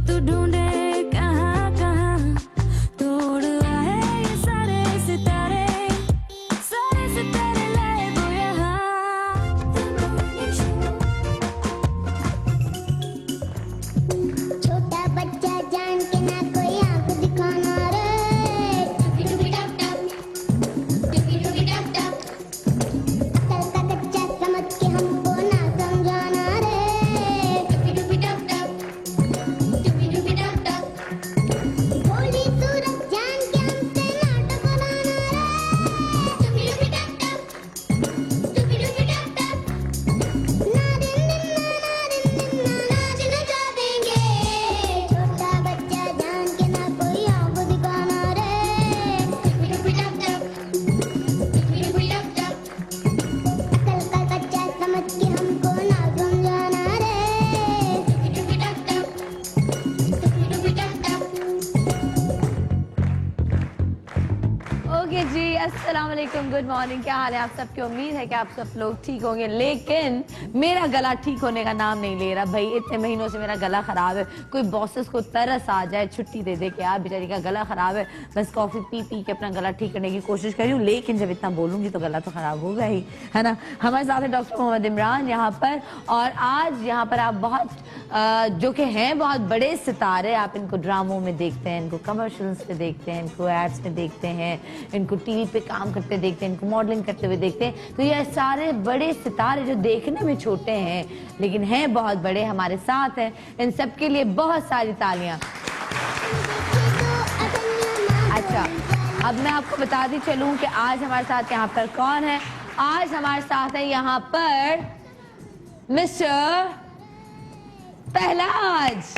तू ढूंढे कहाँ कहाँ, तोड़ आए ये सारे सितारे लाए वो यहाँ। छोटा बच्चा जान के ना कोई आंख दिखाना रे, टुकी टुकी टप टप, टुकी टुकी टप टप। अकल का कच्चा समझ के हमको ना समझाना रे, टुकी टुकी टप टप, टुकी टुकी टप टप। भोली सूरत जान के हमसे नाटक बनाना रे, टुकी टुकी टप टप, टुकी टुकी टप टप। नाच नचा देंगे। छोटा बच्चा जान के ना कोई आंख दिखाना रे, टुकी टुकी टप टप, टुकी टुकी टप टप। अकल का कच्चा समझ के हमको ना समझाना रे, टुकी टुकी टप टप, टुकी टुकी टप टप। ओके जी, अस्सलाम वालेकुम, गुड मॉर्निंग। क्या हाल है आप सबकी? उम्मीद है कि आप सब लोग ठीक होंगे, लेकिन मेरा गला ठीक होने का नाम नहीं ले रहा भाई। इतने महीनों से मेरा गला खराब है। कोई बॉसेस को तरस आ जाए छुट्टी दे दे के, यार बेचारी का गला खराब है, बस कॉफी पी पी के अपना गला ठीक करने की कोशिश कर रही हूँ, लेकिन जब इतना बोलूंगी तो गला तो खराब होगा ही, है ना। हमारे साथ है डॉक्टर मोहम्मद इमरान यहाँ पर, और आज यहाँ पर आप बहुत जो कि हैं बहुत बड़े सितारे, आप इनको ड्रामों में देखते हैं, इनको कमर्शियल्स पे देखते हैं, इनको एड्स में देखते हैं, इनको टीवी पे काम करते देखते हैं, इनको मॉडलिंग करते हुए देखते हैं। तो ये सारे बड़े सितारे जो देखने में छोटे हैं लेकिन हैं बहुत बड़े, हमारे साथ हैं। इन सब के लिए बहुत सारी तालियां। अच्छा, अब मैं आपको बताती चलूं कि आज हमारे साथ यहाँ पर कौन है। आज हमारे साथ है यहाँ पर मिस्टर पहलाज।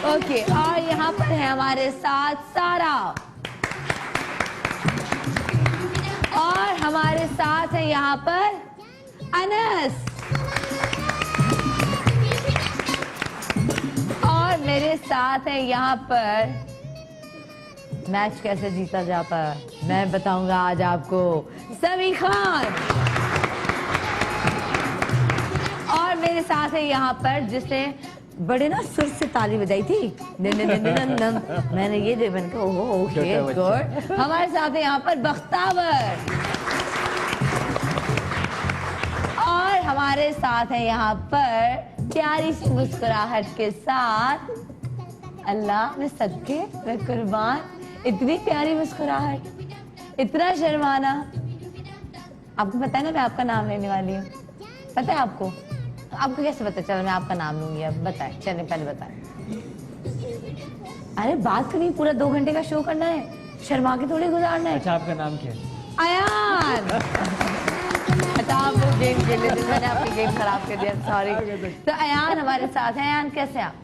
ओके, और यहाँ पर है हमारे साथ सारा, और हमारे साथ है यहाँ पर अनस, और मेरे साथ है यहाँ पर, मैच कैसे जीता जाता है मैं बताऊंगा आज आपको, समी खान। और मेरे साथ है यहाँ पर जिसने बड़े ना सुर से ताली बजाई थी, मैंने ये जो मैंने कहा ओहो ओके गुड। हमारे साथ है यहाँ पर बख्तावर, और हमारे साथ है यहाँ पर प्यारी सी मुस्कुराहट के साथ, अल्लाह में सदके मैं कुर्बान, इतनी प्यारी मुस्कुराहट, इतना शर्माना। आपको पता है ना मैं आपका नाम लेने वाली हूँ, पता है आपको? आपको कैसे पता चला मैं आपका नाम लूंगी? अब बताएं, चलिए पहले बताएं। अरे बात करनी, पूरा 2 घंटे का शो करना है, शर्मा के थोड़ी गुजारना है। अच्छा, आपका नाम क्या है? अयान। अच्छा, आप लोग गेम खेल लेते, मैंने आपकी गेम खराब कर दिया, सॉरी। तो अयान हमारे साथ है। अयान कैसे आप?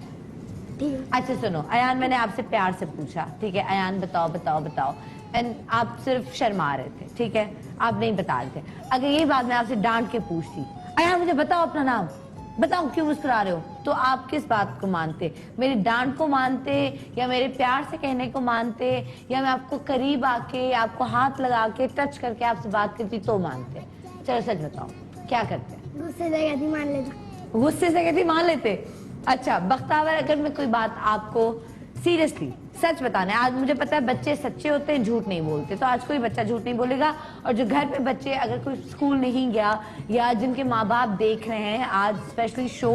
अच्छा सुनो अयान, मैंने आपसे प्यार से पूछा, ठीक है अयान बताओ बताओ बताओ, एंड आप सिर्फ शर्मा रहे थे, ठीक है, आप नहीं बता रहे थे। अगर ये बात मैं आपसे डांट के पूछती, अयान मुझे बताओ अपना नाम, बताओ क्यों मुस्कुरा रहे हो, तो आप किस बात को मानते? मेरी डांट को मानते, या मेरे प्यार से कहने को मानते, या मैं आपको करीब आके आपको हाथ लगा के टच करके आपसे बात करती तो मानते? चलो सच बताओ क्या करते? गुस्से से कहती मान लेता। गुस्से से कहती मान लेते। अच्छा बख्तावर, अगर मैं कोई बात आपको सीरियसली सच बताना है, आज मुझे पता है बच्चे सच्चे होते हैं, झूठ नहीं बोलते, तो आज कोई बच्चा झूठ नहीं बोलेगा। और जो घर पे बच्चे, अगर कोई स्कूल नहीं गया या जिनके माँ बाप देख रहे हैं, आज स्पेशली शो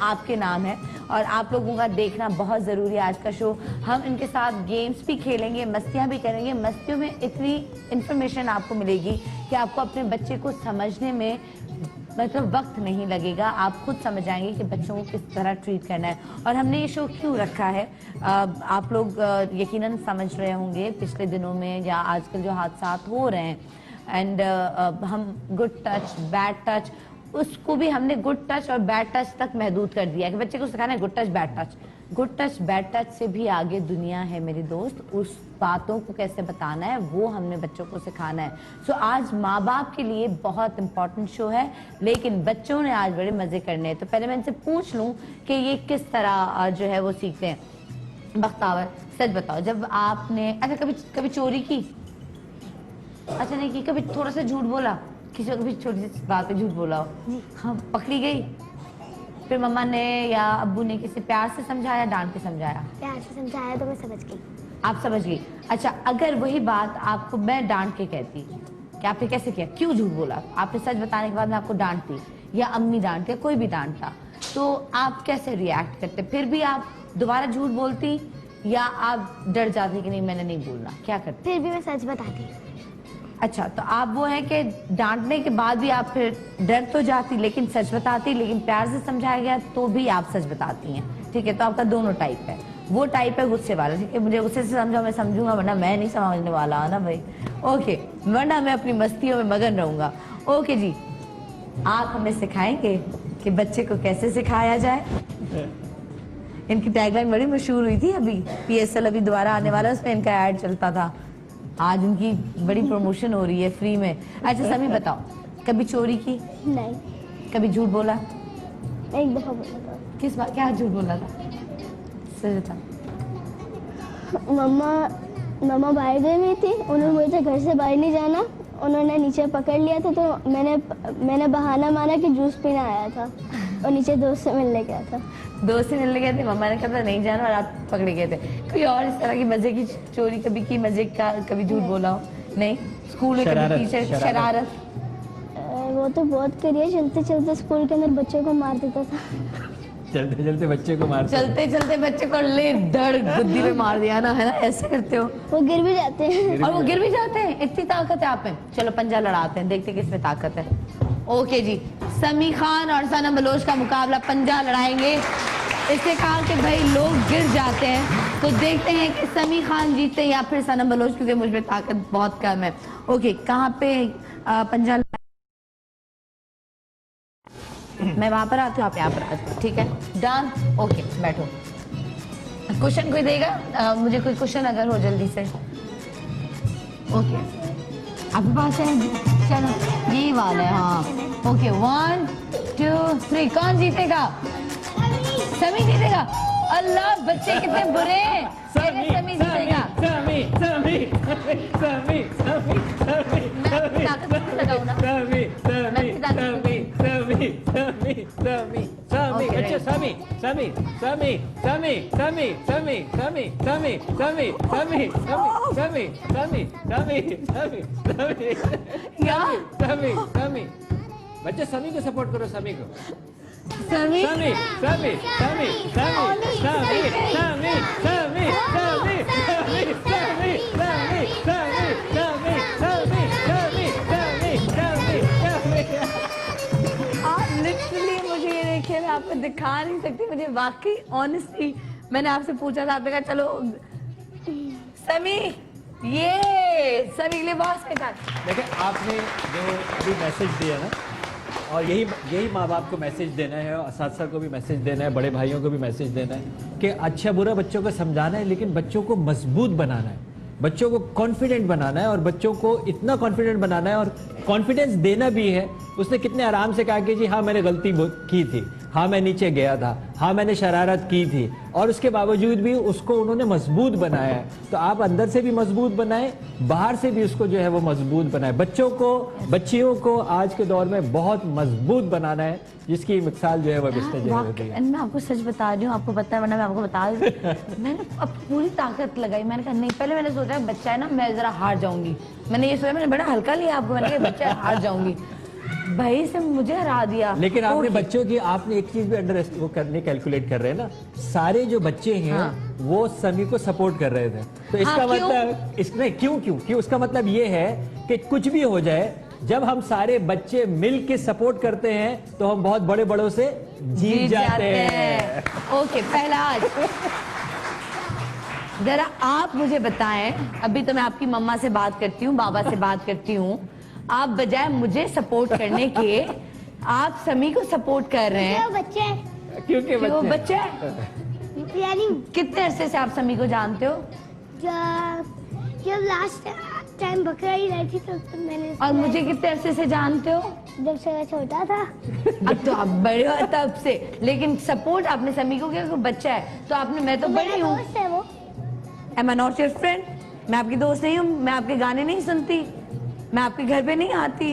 आपके नाम है और आप लोगों का देखना बहुत ज़रूरी है आज का शो। हम इनके साथ गेम्स भी खेलेंगे, मस्तियाँ भी करेंगे। मस्तियों में इतनी इन्फॉर्मेशन आपको मिलेगी कि आपको अपने बच्चे को समझने में मतलब वक्त नहीं लगेगा, आप खुद समझ आएंगे कि बच्चों को किस तरह ट्रीट करना है। और हमने ये शो क्यों रखा है, आप लोग यकीनन समझ रहे होंगे पिछले दिनों में या आजकल जो हादसात हो रहे हैं, एंड हम गुड टच बैड टच, उसको भी हमने गुड टच और बैड टच तक महदूद कर दिया कि बच्चे को सिखाना है good touch bad touch. Good touch bad touch से भी आगे दुनिया है मेरे दोस्त, उस बातों को कैसे बताना है वो हमने बच्चों को सिखाना है। सो आज माँ बाप के लिए बहुत इंपॉर्टेंट शो है, लेकिन बच्चों ने आज बड़े मजे करने हैं। तो पहले मैं इनसे पूछ लूं कि ये किस तरह जो है वो सीखते हैं। बख्तावर सच बताओ, जब आपने अच्छा कभी चोरी की? अच्छा नहीं की, कभी थोड़ा सा झूठ बोला? किसी कभी छोटी सी बात पे झूठ बोला हो? हाँ, पकड़ी गई? फिर मम्मा ने या अब्बू ने किसी प्यार से समझाया, डांट के समझाया? प्यार से समझाया तो मैं समझ गई। आप समझ गई। अच्छा, अगर वही बात आपको मैं डांट के कहती कि आपने कैसे किया, क्यों झूठ बोला, आपने सच बताने के बाद मैं आपको डांटती या अम्मी डांटती या कोई भी डांटता, तो आप कैसे रिएक्ट करते? फिर भी आप दोबारा झूठ बोलती या आप डर जाती कि नहीं मैंने नहीं बोलना, क्या करते? फिर भी मैं सच बताती। अच्छा, तो आप वो है कि डांटने के बाद भी आप फिर डर तो जाती लेकिन सच बताती, लेकिन प्यार से समझाया गया तो भी आप सच बताती हैं। ठीक है, तो आपका दोनों टाइप है। वो टाइप है गुस्से वाला, ठीक है, मुझे गुस्से से समझा मैं समझूंगा, वरना मैं नहीं समझने वाला है ना भाई। ओके, वरना मैं अपनी मस्तियों में मगन रहूंगा। ओके जी, आप हमें सिखाएंगे कि बच्चे को कैसे सिखाया जाए? इनकी टैगलाइन बड़ी मशहूर हुई थी अभी, PSL अभी दोबारा आने वाला, उसमें इनका ऐड चलता था। आज उनकी बड़ी प्रमोशन हो रही है फ्री में। अच्छा समी बताओ, कभी चोरी की? नहीं। कभी झूठ बोला? एक दफा बोला था। किस बात, क्या झूठ बोला था? सच बता। मम्मा बाहर गई हुई थी, उन्होंने मुझे घर से बाहर नहीं जाना, उन्होंने नीचे पकड़ लिया था, तो मैंने बहाना मारा कि जूस पीने आया था और नीचे दोस्त से मिलने गया था। दोस्त से मिलने गए थे, मम्मा ने कहा था नहीं जाना और आप पकड़े गए थे। कोई और इस तरह की मजे की चोरी कभी की, मजे का कभी झूठ बोला हो? नहीं। स्कूल में कभी टीचर शरारत? वो तो बहुत करी है, चलते चलते स्कूल के अंदर बच्चों को मार देता था। चलते चलते बच्चे को मार, चलते चलते बच्चे को ले धड़ गुद्दी में मार दिया ना, है ना? ऐसे करते हो? वो गिर भी जाते हैं। और वो गिर भी जाते हैं, इतनी ताकत है आप में। चलो पंजा लड़ाते हैं, देखते किसमें ताकत है। ओके जी, समी खान और सनम बलोच का मुकाबला, पंजा लड़ाएंगे। इससे कहा कि भाई लोग गिर जाते हैं, तो देखते हैं कि समी खान जीतते हैं या फिर सनम बलोच, क्योंकि मुझ में ताकत बहुत कम है। ओके, कहाँ पे पंजा? मैं वहां पर आती हूँ, आप यहाँ पर आते हो, ठीक है? डन। ओके, बैठो। क्वेश्चन कोई देगा मुझे? कोई क्वेश्चन अगर हो जल्दी से। ओके, आपके पास है? चलो ये वाला है। हाँ, ओके, 1 2 3, कौन जीतेगा? समी जीतेगा। अल्लाह, बच्चे कितने बुरे हैं। समी जीतेगा। मैं अपनी ताकत से लगाऊं ना। बच्चे समी को सपोर्ट करो, समी को। समी समी समी समी समी समी समी समी समी समी समी समी समी समी समी समी समी समी समी। आप लिटरली, मुझे ये देखिए, मैं आपको दिखा नहीं सकती, मुझे वाकई ऑनेस्टली, मैंने आपसे पूछा था, आपने कहा चलो समी, ये समी के लिए बहुत स्पेशल। देखिए, आपने जो अभी मैसेज दिया ना, और यही माँ बाप को मैसेज देना है, और साथ को भी मैसेज देना है, बड़े भाइयों को भी मैसेज देना है कि अच्छा बुरा बच्चों को समझाना है, लेकिन बच्चों को मजबूत बनाना है, बच्चों को कॉन्फिडेंट बनाना है, और बच्चों को इतना कॉन्फिडेंट बनाना है और कॉन्फिडेंस देना भी है। उसने कितने आराम से कहा कि जी हाँ मैंने गलती की थी, हाँ मैं नीचे गया था, हाँ मैंने शरारत की थी, और उसके बावजूद भी उसको उन्होंने मजबूत बनाया है। तो आप अंदर से भी मजबूत बनाएं, बाहर से भी उसको जो है वो मजबूत बनाएं। बच्चों को, बच्चियों को आज के दौर में बहुत मजबूत बनाना है, जिसकी मिसाल जो है वो बिस्तर जो है। मैं आपको सच बता रही हूँ, आपको पता है, वरना मैं आपको बता रही हूँ। मैंने अब पूरी ताकत लगाई, मैंने कहा नहीं, पहले मैंने सोचा बच्चा है ना, मैं जरा हार जाऊंगी, मैंने ये सोचा, मैंने बड़ा हल्का लिया आपको, मैंने कहा बच्चा हार जाऊंगी, भाई से मुझे हरा दिया। लेकिन आपने बच्चों की, आपने एक चीज भी वो करने कैलकुलेट कर रहे हैं ना, सारे जो बच्चे हैं हाँ। वो समी को सपोर्ट कर रहे थे, तो इसका हाँ, मतलब इसमें क्यों उसका मतलब ये है कि कुछ भी हो जाए, जब हम सारे बच्चे मिल के सपोर्ट करते हैं तो हम बहुत बड़े बड़ों से जीत जाते हैं। ओके, पहला आज जरा आप मुझे बताएं, अभी तो मैं आपकी मम्मा से बात करती हूँ, बाबा से बात करती हूँ, आप बजाय मुझे सपोर्ट करने के आप समी को सपोर्ट कर रहे हैं। क्योंकि वो बच्चा है। यानी कितने अरसे से आप समी को जानते हो? जब लास्ट टाइम बकरा ही रही थी तो मैंने। और मुझे कितने अरसे से जानते हो? जब से मैं छोटा था। अब तो आप बड़े हो तब से, लेकिन सपोर्ट आपने समी को किया, बच्चा है तो आपने, मैं तो बड़ी हूँ। Am I not your friend? मैं आपकी दोस्त नहीं हूँ, मैं आपके गाने नहीं सुनती, मैं आपके घर पे नहीं आती।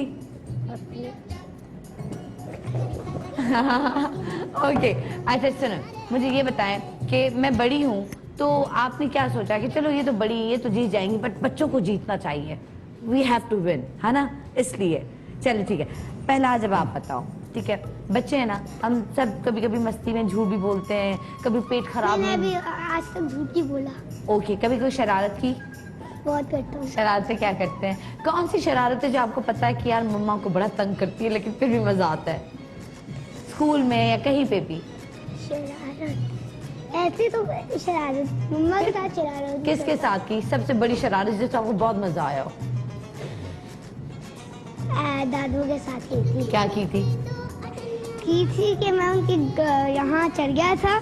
ओके अच्छा सुनो, मुझे ये बताएं कि मैं बड़ी हूँ तो आपने क्या सोचा कि चलो ये तो बड़ी ये तो जीत जाएंगी, बट बच्चों को जीतना चाहिए, वी हैव टू विन, है ना, इसलिए चलो ठीक है। पहला जब आप बताओ, ठीक है, बच्चे हैं ना, हम सब कभी कभी मस्ती में झूठ भी बोलते हैं, कभी पेट खराब मैंने में। भी आज तक झूठ ही बोला, ओके, कभी कोई शरारत की? बहुत करता हूँ। शरारतें क्या करते हैं? कौन सी शरारत है जो आपको पता है कि यार मम्मा को बड़ा तंग करती है लेकिन फिर भी मजा आता है, स्कूल में या कहीं पे भी? शरारत ऐसे तो शरारत मम्मा के साथ शरारत। किसके साथ की सबसे बड़ी शरारत जिससे आपको बहुत मजा आया हो? दादू के साथ की थी। क्या की थी? कि मैं उनके यहाँ चढ़ गया था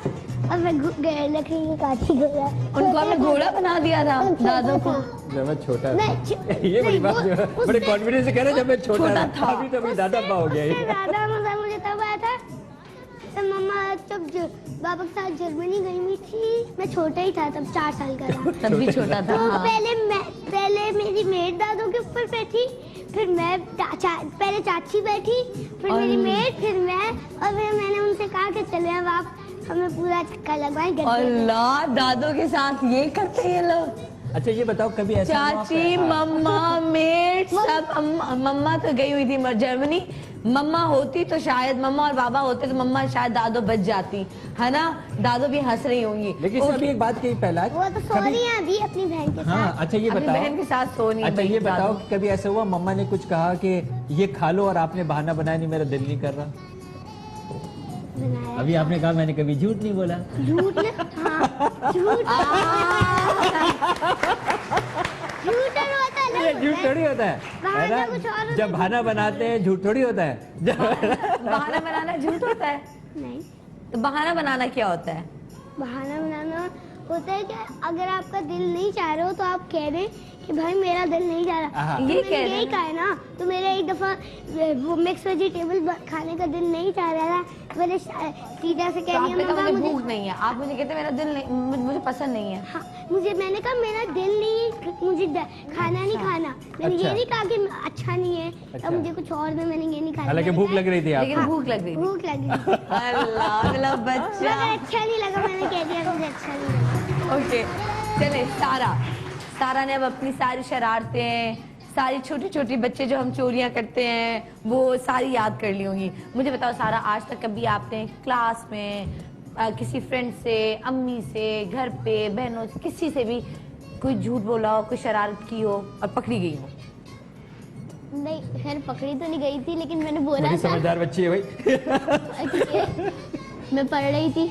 और मैं लकड़ी की काठी गया। उनको आपने घोड़ा बना दिया था दादू को? जब मैं छोटा मैं था। ये बड़ी बात जो है, बड़े कॉन्फिडेंस से कह रहे हैं, जब मैं छोटा था। अभी तो दादा हो गया ये। दादा मजा मुझे तब आया था जब मम्मा जब बाबा के साथ जर्मनी गई हुई थी, मैं छोटा ही था तब, 4 साल का था। तब भी छोटा था। तो हाँ। पहले मेरी मेड दादू के ऊपर बैठी, फिर मैं पहले चाची बैठी, फिर मेरी मेड, फिर मैं, और फिर मैंने उनसे कहा कि चले अब आप हमें पूरा चक्का लगवाएं। अल्लाह, दादू के साथ ये करते हैं ये लोग। अच्छा ये बताओ कभी ऐसा हुआ चाची, आपका- मम्मा, मेड सब। मम्मा तो गई हुई थी जर्मनी, मम्मा होती तो शायद, मम्मा और बाबा होते तो मम्मा शायद दादो बच जाती, है ना, दादो भी हंस रही होंगी। लेकिन इसमें अभी एक बात कही पहला, वो तो सो रही है अभी अपनी बहन के हाँ साथ। अच्छा ये अपनी बताओ, बहन के साथ सोनी। अच्छा ये बताओ कि कभी ऐसा हुआ मम्मा ने कुछ कहा कि ये खा लो और आपने बहाना बनाया नहीं मेरा दिल नहीं कर रहा? बनाया अभी आपने कहा मैंने कभी झूठ नहीं बोला। झूठ ना, हाँ झूठ झूठ और होता है ये ना, झूठ थोड़ी होता है बहाना कुछ और ना? होता जब बहाना बनाते हैं झूठ थोड़ी होता है। बहाना बनाना झूठ होता है? नहीं, तो बहाना बनाना क्या होता है? बहाना बनाना होता है कि अगर आपका दिल नहीं चाह रहा हो तो आप कह दें कि भाई मेरा दिल नहीं चाह रहा। हाँ। तो ये मैंने कह रहे यही हैं। कहा है ना, तो मेरा एक दफा वो मिक्स वेजिटेबल खाने का दिल नहीं चाह रहा था, मैंने सीधा से तो कह आपने दिया कहा मम्मा मुझे मुझे, भूख नहीं है, आप मुझे कहते मेरा दिल नहीं, मुझे पसंद नहीं है। हाँ मैंने कहा मेरा दिल नहीं, मुझे खाना नहीं खाना। मैंने अच्छा। ये नहीं कहा कि अच्छा नहीं है, अच्छा। अब मुझे कुछ और में मैंने ये नहीं कहा। हालांकि भूख लग रही थी लेकिन आपको। भूख लग रही थी। भूख लगी थी। अल्लाह, अगला बच्चा। मगर अच्छा नहीं लगा, मैंने कह दिया मुझे अच्छा नहीं लगा। ओके चले, सारा ने अब अपनी सारी शरारतें, सारी छोटी छोटी बच्चे जो हम चोरियां करते हैं वो सारी याद कर ली होंगी। मुझे बताओ सारा, आज तक कभी आपने क्लास में किसी फ्रेंड से, अम्मी से, घर पे बहनों से, किसी से भी कोई झूठ बोला हो, कोई शरारत की हो और पकड़ी गई हो? नहीं, खैर पकड़ी तो नहीं गई थी, लेकिन मैंने बोला बड़ी था समझदार बच्ची है भाई। मैं पढ़ रही थी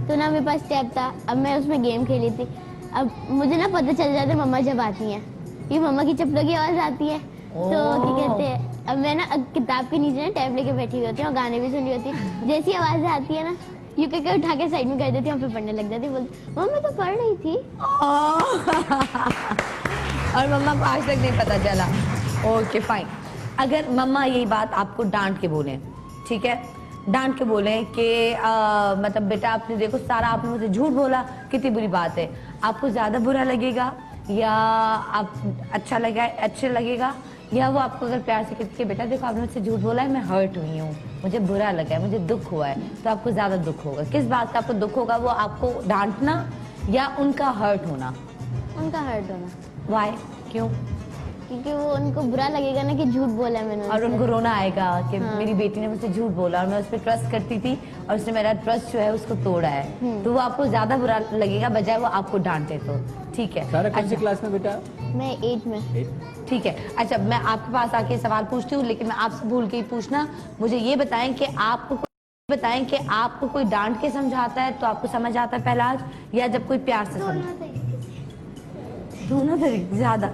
तो ना मेरे पास टैब था, अब मैं उसमें गेम खेली थी। अब मुझे ना पता चल जाता है मम्मा जब आती हैं, ये मम्मा की चप्पलों की आवाज आती है, तो क्या कहते हैं, अब मैं ना किताब के नीचे ना टैब लेके बैठी हुई होती हूँ और गाने भी सुन रही होती है, जैसी आवाज आती है ना यू कह के उठा के साइड में कर देती हूँ, फिर पढ़ने लग जाती, बोलती मम्मा मैं तो पढ़ रही थी। और मम्मा को आज तक नहीं पता चला। Okay fine. अगर मम्मा यही बात आपको डांट के बोले, ठीक है, डांट के बोले कि मतलब बेटा आपने देखो सारा आपने मुझे झूठ बोला, कितनी बुरी बात है, आपको ज्यादा बुरा लगेगा या आप अच्छा लगेगा, या वो आपको अगर प्यार से कहती है बेटा देखो आपने मुझसे झूठ बोला है, मैं हर्ट हुई हूँ, मुझे बुरा लगा है, मुझे दुख हुआ है, तो आपको ज्यादा दुख होगा? किस बात का आपको दुख होगा? वो आपको डांटना या उनका हर्ट होना? उनका हर्ट होना। वाई, क्यों? क्योंकि वो उनको बुरा लगेगा ना कि झूठ बोला है मैंने और उनसे। उनको रोना आएगा कि हाँ। मेरी बेटी ने मुझसे झूठ बोला और मैं उस पर ट्रस्ट करती थी और उसने मेरा ट्रस्ट जो है उसको तोड़ा है, तो वो आपको ज्यादा बुरा लगेगा बजाय वो आपको डांटे तो। ठीक है, सारा कौन सी अच्छा, क्लास में बेटा? मैं 8 में। ठीक है। अच्छा मैं आपके पास आके सवाल पूछती हूँ, लेकिन मैं आपसे भूल के ही पूछना, मुझे ये बताएं कि आपको कोई डांट के समझाता है तो आपको समझ आता है पहला आज, या जब कोई प्यार से समझाता है? दोनों तरीके। ज्यादा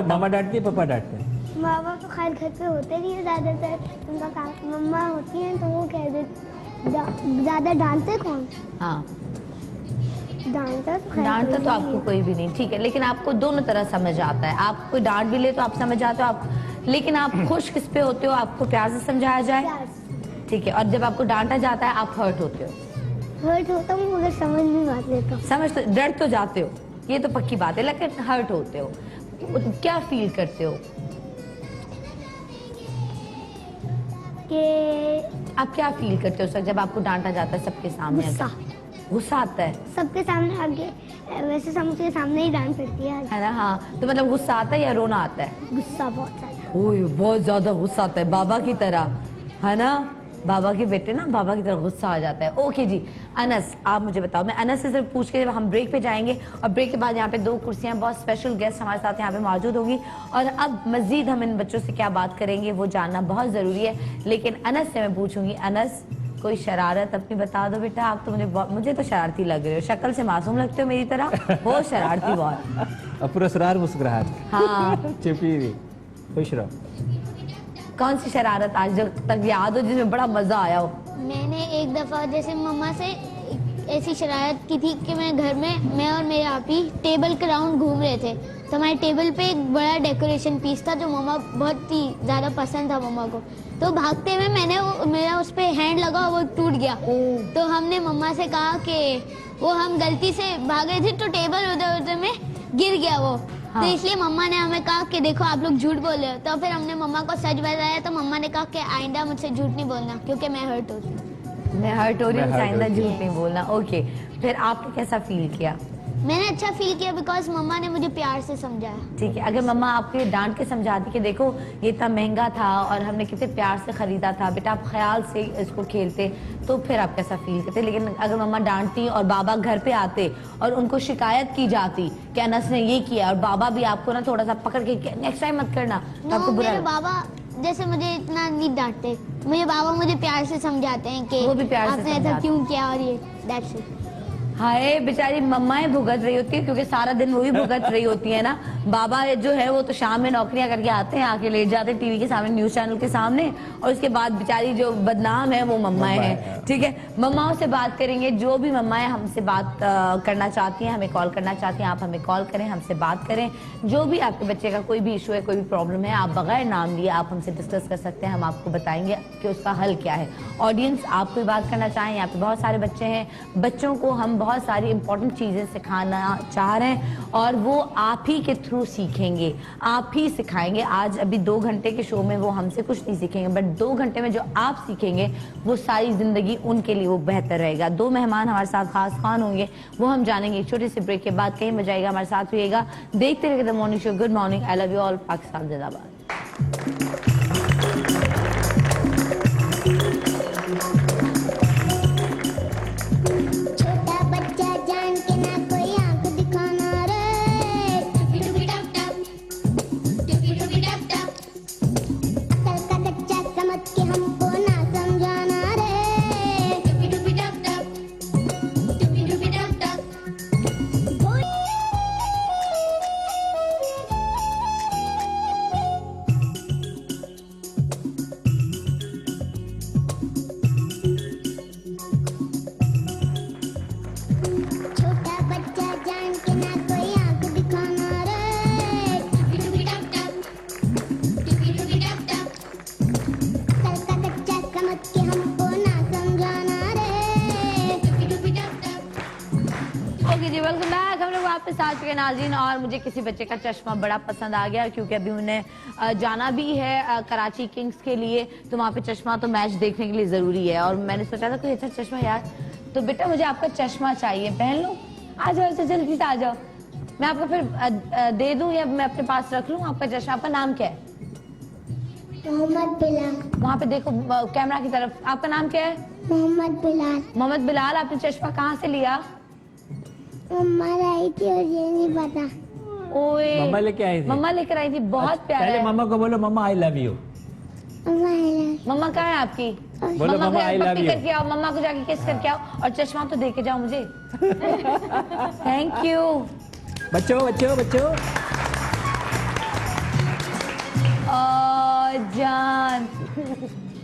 मामा डांटती है पापा डांटते हैं? माँ बाप तो खैर घर पे होते नहीं है ज्यादातर, उनका काम मम्मा होती हैं तो वो कह देते ज्यादा डांटते कौन? हाँ, डांटता तो खैर डांटता कोई तो नहीं आपको है। कोई भी नहीं, ठीक है, लेकिन आपको दोनों तरह समझ आता है। आप कोई डांट भी ले तो आप समझ आते हो, आप, लेकिन आप खुश किस पे होते हो? आपको प्यार से समझाया जाए, प्यार से। ठीक है, और जब आपको डांटा जाता है आप हर्ट होते हो? हर्ट होता हूँ मगर समझ नहीं बात लेता हूँ। समझ तो, डर तो जाते हो, ये तो पक्की बात है, लेकिन हर्ट होते हो, क्या फील करते हो? कि आप क्या फील करते हो उस वक्त जब आपको डांटा जाता है सबके सामने? गुस्सा। गुस्सा आता है सबके सामने आगे, वैसे सबके सामने ही डांट पड़ती है। ना? हाँ, तो मतलब गुस्सा आता है या रोना आता है? गुस्सा बहुत ज्यादा। ओए बहुत ज्यादा गुस्सा आता है, बाबा की तरह, है ना? बाबा के बेटे ना, बाबा की तरह गुस्सा आ जाता है। ओके जी, अनस आप मुझे बताओ। मैं अनस से सिर्फ पूछ के हम ब्रेक पे जाएंगे और ब्रेक के बाद यहाँ पे 2 कुर्सियां, बहुत स्पेशल गेस्ट हमारे साथ यहाँ पे मौजूद होगी और अब मजीद हम इन बच्चों से क्या बात करेंगे वो जानना बहुत जरूरी है। लेकिन अनस से मैं पूछूंगी, अनस कोई शरारत अपनी बता दो बेटा। आप तो मुझे तो शरारती लग रहे हो, शक्ल से मासूम लगते हो मेरी तरह, बहुत शरारती बहुत। अब पूरा सरार मुस्कुराहट। हाँ, चिपी हुई, खुश रहो। कौन सी शरारत आज तक याद हो जिसमें बड़ा मजा आया हो? मैंने एक दफा जैसे मम्मा से ऐसी शरारत की थी कि मैं घर में, मैं और मेरे आपी टेबल के राउंड घूम रहे थे, तो हमारे टेबल पे एक बड़ा डेकोरेशन पीस था जो मम्मा बहुत ही ज्यादा पसंद था मम्मा को। तो भागते हुए मेरा उस पे हैंड लगा, वो टूट गया। तो हमने मम्मा से कहा कि वो हम गलती से भाग रहे थे तो टेबल उधर उधर में गिर गया वो। हाँ। तो इसलिए मम्मा ने हमें कहा कि देखो आप लोग झूठ बोल रहे हो। तो फिर हमने मम्मा को सच बताया तो मम्मा ने कहा कि आइंदा मुझसे झूठ नहीं बोलना क्योंकि मैं हर्ट होती हूँ। मैं हर्ट हो रही हूँ, मैं hurt आइंदा होती झूठ नहीं बोलना। ओके, फिर आपने कैसा फील किया? मैंने अच्छा फील किया बिकॉज मम्मा ने मुझे प्यार से समझाया। ठीक है, अगर मम्मा आपके डांट के समझाती कि देखो ये इतना महंगा था और हमने कितने प्यार से खरीदा था, बेटा आप ख्याल से इसको खेलते, तो फिर आप कैसा फील करते? लेकिन अगर मम्मा डांटती और बाबा घर पे आते और उनको शिकायत की जाती कि अनस ने ये किया और बाबा भी आपको ना थोड़ा सा पकड़ के नेक्स्ट टाइम मत करना, तो आपको बुरा मेरे लगता? बाबा जैसे मुझे इतना नहीं डांटते, मुझे बाबा मुझे प्यार से समझाते हैं कि वो भी प्यार से आपने ऐसा समझाते। क्यों किया और ये दैट्स इट। हाय बेचारी मम्माएं भुगत रही होती है क्योंकि सारा दिन वो भी भुगत रही होती है ना। बाबा जो है वो तो शाम में नौकरियां करके आते हैं, आके लेट जाते हैं टीवी के सामने, न्यूज चैनल के सामने, और उसके बाद बेचारी जो बदनाम है वो मम्माएं हैं। ठीक है, मम्माओं से बात करेंगे। जो भी मम्माएं हमसे बात करना चाहती हैं, हमें कॉल करना चाहती हैं, आप हमें कॉल करें, हमसे बात करें। जो भी आपके बच्चे का कोई भी इशू है, कोई भी प्रॉब्लम है, आप बगैर नाम लिए आप हमसे डिस्कस कर सकते हैं, हम आपको बताएंगे कि उसका हल क्या है। ऑडियंस, आप कोई बात करना चाहें, यहाँ पे बहुत सारे बच्चे हैं, बच्चों को हम बहुत सारी इंपॉर्टेंट चीजें सिखाना चाह रहे हैं और वो आप ही के थ्रू सीखेंगे, आप ही सिखाएंगे। आज अभी 2 घंटे के शो में वो हमसे कुछ नहीं सीखेंगे, बट 2 घंटे में जो आप सीखेंगे वो सारी जिंदगी उनके लिए वो बेहतर रहेगा। 2 मेहमान हमारे साथ खास खान होंगे, वो हम जानेंगे एक छोटे से ब्रेक के बाद। कहीं मजा आएगा, हमारे साथ रहिएगा, देखते रहिएगा the morning show. Good morning, I love you all, Pakistan जिंदाबाद। छोटा बच्चा जान के ना कोई आंख दिखाना रे, टुपी टुपी टप टप, टुपी टुपी टप टप, अकल का कच्चा समझ के हमको ना समझाना रे, टुपी टुपी टप टप, टुपी टुपी टप टप। छोटा बच्चा जान के ना कोई आंख दिखाना रे, टुपी टुपी टप टप, टुपी टुपी टप टप, अकल का कच्चा समझ के हमको ना समझाना रे, टुपी टुपी टप टप। ओके जी, वेलकम बैक। हम लोग वापस आ चुके हैं नाज़रीन, और मुझे किसी बच्चे का चश्मा बड़ा पसंद आ गया क्योंकि अभी उन्हें जाना भी है कराची किंग्स के लिए, तो वहाँ पे चश्मा तो मैच देखने के लिए जरूरी है। और मैंने सोचा था कोई अच्छा चश्मा यार, तो बेटा मुझे आपका चश्मा चाहिए, पहन लो, आ जाओ, तो जल्दी से आ जाओ। मैं आपको फिर दे दूं या मैं अपने पास रख लूं आपका चश्मा? आपका नाम क्या है? मोहम्मद बिलाल। वहाँ पे देखो कैमरा की तरफ, आपका नाम क्या है? मोहम्मद बिलाल। मोहम्मद बिलाल, आपने चश्मा कहाँ से लिया? मम्मा लाई थी और ये नहीं पता। ओए, मम्मा लेके आई थी? मम्मा लेकर आई थी, बहुत प्यारा पहले है। मम्मा को बोलो मम्मा आई लव यू। मम्मा कहाँ है आपकी? बोलो मम्मा आई लव पप्पी यू। करके आओ, मम्मा को जाके किस करके आओ, और चश्मा तो दे के जाओ मुझे। Thank you. बच्चों बच्चों बच्चों, जान,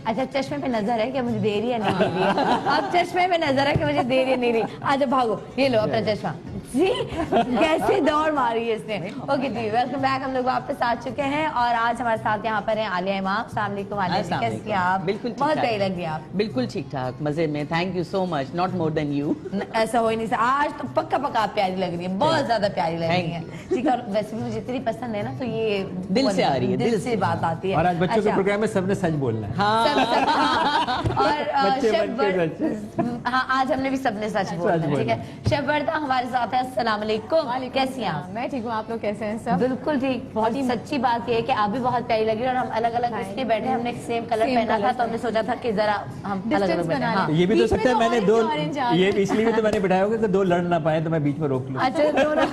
अच्छा चश्मे पे नजर है क्या मुझे दे रही है नहीं दे रही है? अब चश्मे पे नजर है कि मुझे दे रही है नहीं रही। आजा भागो, ये लो अपना चश्मा, जी कैसे दौड़ मारी है इसने। ओके जी, वेलकम बैक। हम लोग वापस आ चुके हैं और आज हमारे साथ यहाँ पर हैं आलिया इमाम। अस्सलाम वालेकुम आलिया जी, कैसी हैं आप? बिल्कुल बहुत प्यारी लग रही हैं आप। बिल्कुल ठीक ठाक, मजे में। Thank you so much, not more than you. ऐसा हो ही नहीं सकता। आज तो पक्का पक्का आप प्यारी लग रही है, बहुत ज्यादा प्यारी लग रही है। Thank ठीक है, और वैसे भी मुझे इतनी पसंद है ना, तो ये दिल से आ रही है, दिल से बात आती है। और आज बच्चों के अच्छा, प्रोग्राम में सबने सच बोलना है। और बच्चे, शेफ बच्चे, हाँ, आज हमने भी सबने सच बोला, बोलना। ठीक है। शेफ वर्दा हमारे साथ है। अस्सलाम वालेकुम, कैसी हैं आप? मैं ठीक हूँ, आप लोग कैसे हैं सब? बिल्कुल ठीक। बहुत ही सच्ची बात ये है कि आप भी बहुत प्यारी लगी और हम अलग अलग इसलिए बैठे, हमने सेम कलर Same पहना था, colour तो हमने सोचा था कि जरा हम अलग Distance अलग बैठे। बना हाँ। लें। ये भी तो बीच में सकता है तो मैंने orange दो, orange आ ये रहा है। इसलिए भी तो मैंने बिठाया होगा कि दो लड़ ना पाए तो मैं बीच में रोक लूं। अच्छा, दोनों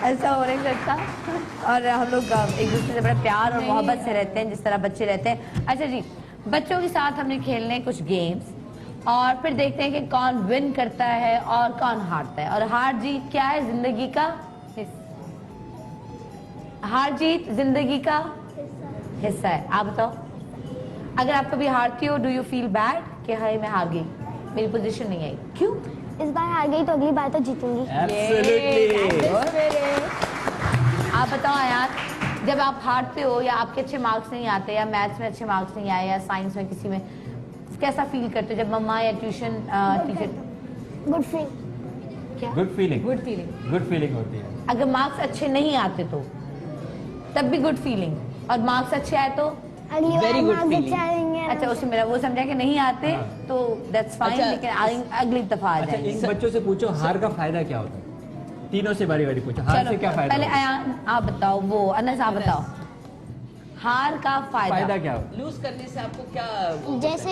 ऐसा हो नहीं सकता। और हम लोग एक दूसरे से बड़ा प्यार और मोहब्बत से रहते हैं, जिस तरह बच्चे रहते हैं। अच्छा जी, बच्चों के साथ हमने खेलने कुछ गेम्स और फिर देखते हैं कि कौन विन करता है और कौन हारता है। और हार जीत क्या है? जिंदगी का हार जीत जिंदगी का हिस्सा है। आप बताओ, अगर आप कभी हारती हो, डू यू फील बैड कि हाय मैं हार गई, मेरी पोजीशन नहीं आई? क्यों? इस बार हार गई तो अगली बार तो जीतूंगी। Absolutely। आप बताओ यार, जब आप हारते हो या आपके अच्छे मार्क्स नहीं आते या मैथ्स में अच्छे मार्क्स नहीं आए या साइंस में किसी में, कैसा फील करते हो जब मम्मा या ट्यूशन टीचर? Good feel. क्या? Good feeling, good feeling. Good feeling होती है। अगर मार्क्स अच्छे नहीं आते तो तब भी गुड फीलिंग, और मार्क्स अच्छे आए तो? अगली बार Very good मार्क्स feeling। अच्छा आएंगे। अच्छा, उससे मेरा वो समझा कि नहीं आते तो दैट्स फाइन, अच्छा, लेकिन अगली दफा आ अच्छा, जाएंगे। इन बच्चों से पूछो हार का फायदा क्या होता है। तीनों से बारी बारी पूछो, हार से क्या फायदा पहले होता है? अयान आप बताओ, वो अनस आप बताओ, हार का फायदा क्या होता है? लूज करने से आपको क्या वो होता है? जैसे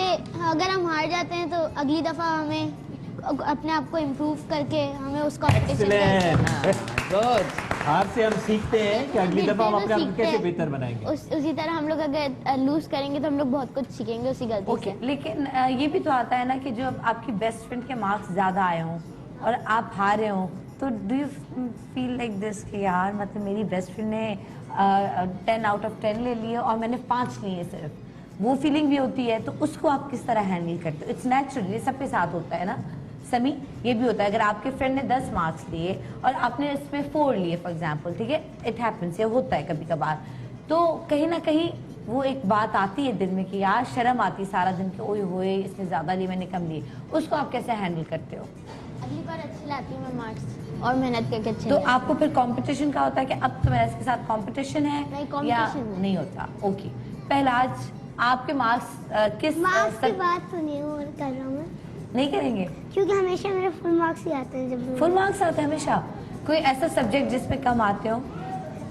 अगर हम हार जाते हैं तो अगली दफा हमें अपने आप को इम्प्रूव करके हमें उस कॉम्पिटिशन Excellent। Good। हार से हम सीखते हैं कि अगली दफा हम अपने आप को सीखते कैसे हैं। बेहतर बनाएंगे। उसी तरह हम लोग अगर लूज करेंगे तो हम लोग बहुत कुछ सीखेंगे उसी गलती ओके, से। लेकिन ये भी तो आता है ना कि जो आपकी बेस्ट फ्रेंड के मार्क्स ज्यादा आए हों और आप हारे हों, तो do you feel like this कि यार मतलब मेरी बेस्ट फ्रेंड ने 10 आउट ऑफ 10 ले लिए और मैंने 5 लिए सिर्फ, वो फीलिंग भी होती है, तो उसको आप किस तरह हैंडल करते हो? इट्स नेचुरल, ये सबके साथ होता है ना समी, ये भी होता है। अगर आपके फ्रेंड ने 10 मार्क्स लिए और आपने इसमें 4 लिए फॉर एग्जांपल, ठीक है, इट हैपेंस, ये होता है कभी कभार, तो कहीं ना कहीं वो एक बात आती है दिल में कि यार शर्म आती है सारा दिन कि ओए होए इसने ज्यादा लिए मैंने कम लिए, उसको आप कैसे हैंडल करते हो? अगली बार अच्छी लाती हूँ मैं मार्क्स और मेहनत करके अच्छे तो लाती हूँ। आपको फिर कंपटीशन का होता है कि अब तो मेरा इसके साथ कंपटीशन है नहीं, या competition नहीं। नहीं होता? ओके, पहला आज आपके मार्क्स किस मार्क्स की तक बात तो नहीं कर रहा हूँ मैं, नहीं करेंगे? क्योंकि हमेशा मेरे फुल मार्क्स ही आते हैं जब फुल मार्क्स आते हैं हमेशा? कोई ऐसा सब्जेक्ट जिसमें कम आते हो?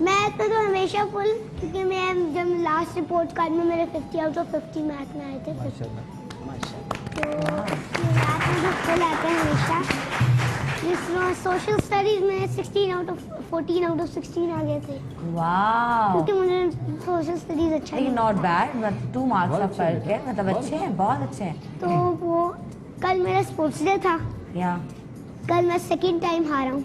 मैथ में तो हमेशा फुल, क्योंकि मैं जब लास्ट रिपोर्ट कार्ड में मेरे 50 आउट ऑफ 50 मैथ में आए थे, तो मैथ में तो फुल आते हैं हमेशा। जिसमें सोशल स्टडीज में 16 आउट ऑफ 14 आउट ऑफ 16 आ गए थे, वाह, क्योंकि मुझे सोशल स्टडीज अच्छा लेकिन लगा। नॉट बैड, मतलब 2 मार्क्स का बहुत अच्छे फर्क है, मतलब अच्छे हैं, बहुत अच्छे हैं। तो वो कल मेरा स्पोर्ट्स डे था, या कल मैं सेकंड टाइम हारा हूँ,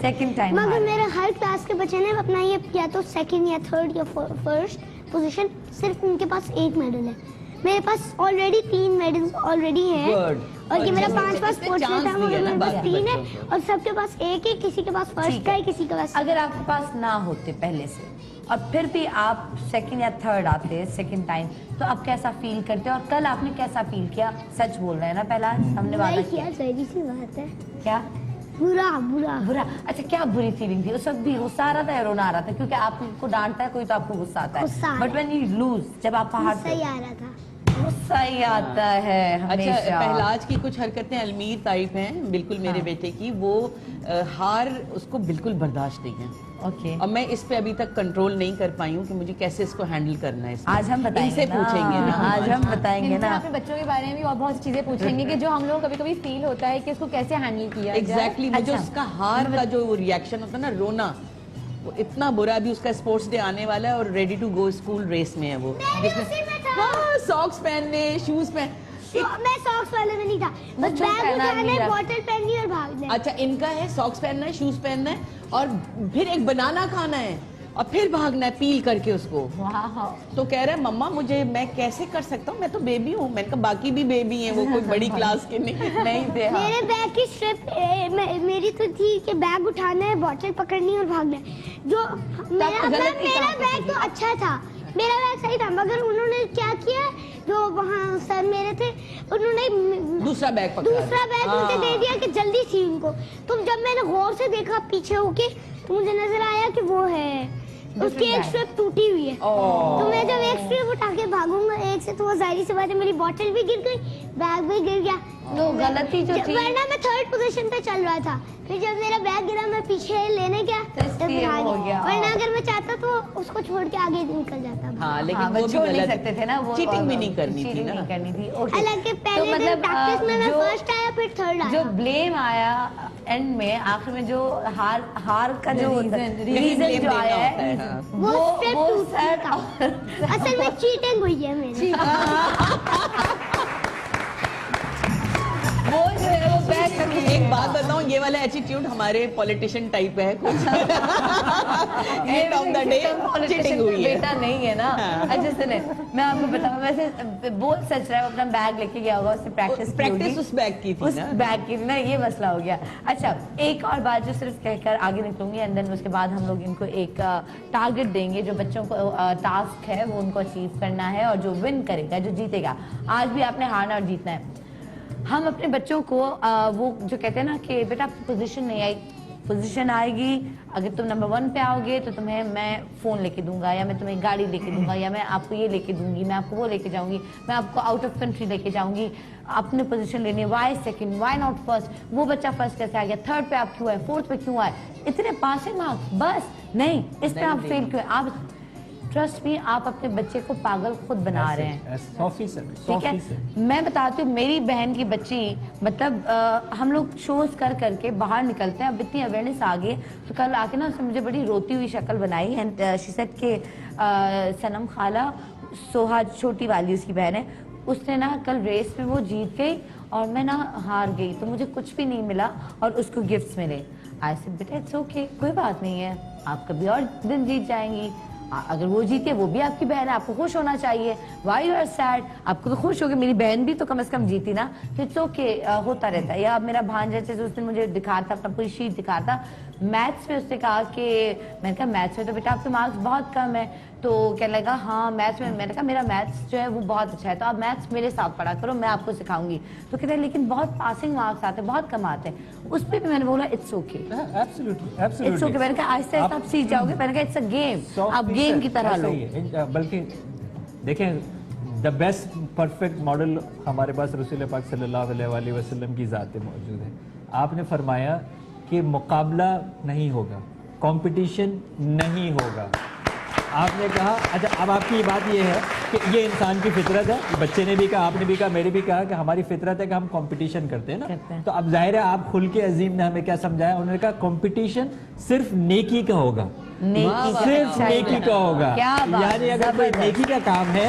सेकंड टाइम मगर मेरे हर क्लास के बच्चे ने अपना ये या तो सेकंड या थर्ड या फर्स्ट पोजीशन, सिर्फ उनके पास 1 मेडल है, मेरे पास ऑलरेडी 3 मेडल्स ऑलरेडी हैं। Good। और ये मेरा और 5वां जिसने स्पोर्ट्स डे chance था, दिया मगर ना मेरे पास बाकी 3 है बच्चों को। और सबके पास 1 है, किसी के पास फर्स्ट ठीक का है। है, किसी के पास। अगर आपके पास ना होते पहले से और फिर भी आप सेकंड या थर्ड आते सेकंड टाइम, तो आप कैसा फील करते और कल आपने कैसा फील किया? सच बोल रहे हैं ना, पहला हमने वादा वही किया। किया, सही सी बात है। क्या बुरा बुरा बुरा? अच्छा, क्या बुरी फीलिंग थी उस वक्त? भी गुस्सा आ रहा था या रोना आ रहा था? क्योंकि आपको डांटता है कोई तो आपको गुस्सा आता गुस्सा आ है, रहा बट व्हेन यू लूज, जब आप हारते सही हो, आ रहा था। गुस्सा ही आता है अच्छा, हमेशा। पहलाज की कुछ हरकतें अलमीर टाइप हैं बिल्कुल मेरे हाँ। बेटे की, वो हार उसको बिल्कुल बर्दाश्त नहीं है, ओके, और मैं इस पे अभी तक कंट्रोल नहीं कर पाई हूँ कि मुझे कैसे इसको हैंडल करना है। इसमें। आज हम बताएंगे इनसे ना, पूछेंगे ना, आज हम बताएंगे इनसे ना। अपने बच्चों के बारे में भी और बहुत सी चीजें पूछेंगे कि जो हम लोग कभी कभी फील होता है कि इसको कैसे हैंडल किया जाए। एग्जैक्टली मुझे अच्छा। उसका हार का जो रिएक्शन होता है ना, रोना, वो इतना बुरा। अभी उसका स्पोर्ट्स डे आने वाला है और ready to go school race में है वो, उसी में था। हाँ, सॉक्स पहनने, शूज पहन। मैं सॉक्स वाले में नहीं था, बस बच्चों बैग पहना उठाना नहीं है, रहा। बॉटल पहननी है और भागना है। अच्छा, इनका है सॉक्स पहनना है, शूज पहनना है और फिर एक बनाना खाना है। और फिर भागना है पील करके उसको। वाह, तो कह रहा है मम्मा मुझे, मैं कैसे कर सकता हूँ, मैं तो बेबी हूँ। मैंने कहा बाकी भी बेबी हैं, वो कोई बड़ी क्लास के नहीं। नहीं थे। हाँ। मेरे बैग की स्ट्रिप मेरी तो थी कि बैग उठाना है, बॉटल पकड़नी है और भागना है। जो मेरा बैग तो अच्छा था, मेरा बैग सही था, मगर उन्होंने क्या किया, जो वहाँ सर मेरे थे, उन्होंने दूसरा बैग पकड़ा। दूसरा बैग मुझे दे दिया कि जल्दी थी उनको। तो जब मैंने गौर से देखा पीछे होके, तो मुझे नजर आया कि वो है, उसकी एक स्ट्रिप टूटी हुई है। तो मैं जब एक स्ट्रिप उठा के भागूंगा एक से, तो वो जाहिर सी बात है मेरी बॉटल भी गिर गई, बैग भी गिर गया। तो गलती जो थी, वरना मैं थर्ड पोजीशन पे चल रहा था, फिर जब मेरा बैग गिरा मैं पीछे लेने गया, तो इसलिए वो हो गया। वरना अगर मैं चाहता तो उसको छोड़ के आगे निकल जाता। हाँ, लेकिन हाँ, वो भी छोड़ नहीं गलत, सकते थे ना, वो चीटिंग भी नहीं करनी थी चीटिंग ना। नहीं करनी थी। ओके। हालांकि तो पहले दिन मतलब प्रैक्टिस में मैं जो- फर्स्ट आया, फिर थर्ड आया। जो ब्लेम आया एंड में, आखिर में जो हार का जो रीजन जो आया है, हाँ। वो स्ट्रिप वो टूटी सर था। असल में चीटिंग हुई है मेरी। वो जो है वो बैग एक बात बताऊं, ये वाला एटीट्यूड हमारे पॉलिटिशियन टाइप है कुछ। End of the day cheating हुई है। बेटा नहीं है ना। अच्छा सुने, मैं आपको बताऊं, वैसे बोल सच रहा है, वो अपना बैग लेके गया होगा, उससे प्रैक्टिस उस बैग की थी उस ना। बैग की ना, ये मसला हो गया। अच्छा, एक और बात जो सिर्फ कहकर आगे निकलूंगी, एंड देन उसके बाद हम लोग इनको एक टारगेट देंगे, जो बच्चों को टास्क है वो उनको अचीव करना है, और जो विन करेगा, जो जीतेगा। आज भी आपने हारना और जीतना है। हम अपने बच्चों को वो जो कहते हैं ना कि बेटा आपकी पोजीशन नहीं आई, पोजीशन आएगी, अगर तुम नंबर 1 पे आओगे तो तुम्हें मैं फ़ोन लेके दूंगा, या मैं तुम्हें गाड़ी लेके दूंगा, या मैं आपको ये लेके दूंगी, मैं आपको वो लेके जाऊंगी, मैं आपको आउट ऑफ कंट्री लेके जाऊंगी। अपने पोजीशन लेनी है, why second, why not first, वो बच्चा फर्स्ट कैसे आ गया, थर्ड पे आप क्यों आए, फोर्थ पे क्यों आए, इतने पासिंग मार्क्स बस नहीं, इस पे आप फेल क्यों? आप ट्रस्ट मी, आप अपने बच्चे को पागल खुद बना रहे हैं। 100%, ठीक है, मैं बताती हूँ, मेरी बहन की बच्ची, मतलब हम लोग शोज कर करके बाहर निकलते हैं, अब इतनी अवेयरनेस आ गई, तो कल आके ना उसने मुझे बड़ी रोती हुई शक्ल बनाई, एंड शी सेड के सनम खाला, सोहा छोटी वाली उसकी बहन है, उसने ना कल रेस में वो जीत गई और मैं ना हार गई, तो मुझे कुछ भी नहीं मिला और उसको गिफ्ट्स मिले। आई सेड बेटा इट्स ओके, कोई बात नहीं है, आप कभी और दिन जीत जाएंगी, अगर वो जीते, वो भी आपकी बहन है, आपको खुश होना चाहिए। Why you are sad? आपको तो खुश होगी, मेरी बहन भी तो कम से कम जीती ना, इट्स ओके, होता रहता है। या मेरा भांजा जैसे उसने मुझे दिखा था, अपना पूरी शीट दिखा था, मैथ्स में उसने कहा कि, मैंने कहा मैथ्स में तो बेटा आपके मार्क्स बहुत कम है, तो कहने लगा हाँ मैथ्स में, मैंने कहा मेरा मैथ्स जो है वो बहुत अच्छा है, तो आप मैथ्स मेरे साथ पढ़ा करो, मैं आपको सिखाऊंगी। तो कहते हैं लेकिन बहुत पासिंग मार्क्स आते हैं, बहुत कम आते हैं। उस पर भी मैंने बोला इट्स ओके, इट्स ओके। मैंने कहा आहिस्ता आहिस्ता आप सीख जाओगे, मैंने कहा इट्स अ गेम, आप गेम की तरह लो। बल्कि देखें, द बेस्ट परफेक्ट मॉडल हमारे पास रसूल पाक सल्लल्लाहु अलैहि वसल्लम की ज़ात मौजूद है। आपने फरमाया कि मुकाबला नहीं होगा, कंपटीशन नहीं होगा। आपने कहा, अच्छा अब आपकी बात ये है कि ये इंसान की फितरत है, बच्चे ने भी कहा, आपने भी कहा, मेरे भी कहा कि हमारी फितरत है कि हम कंपटीशन करते हैं ना। तो अब जाहिर है आप खुल के अजीम ने हमें क्या समझाया, उन्होंने कहा कंपटीशन सिर्फ नेकी का होगा, सिर्फ नेकी का होगा, यानी अगर कोई नेकी का काम है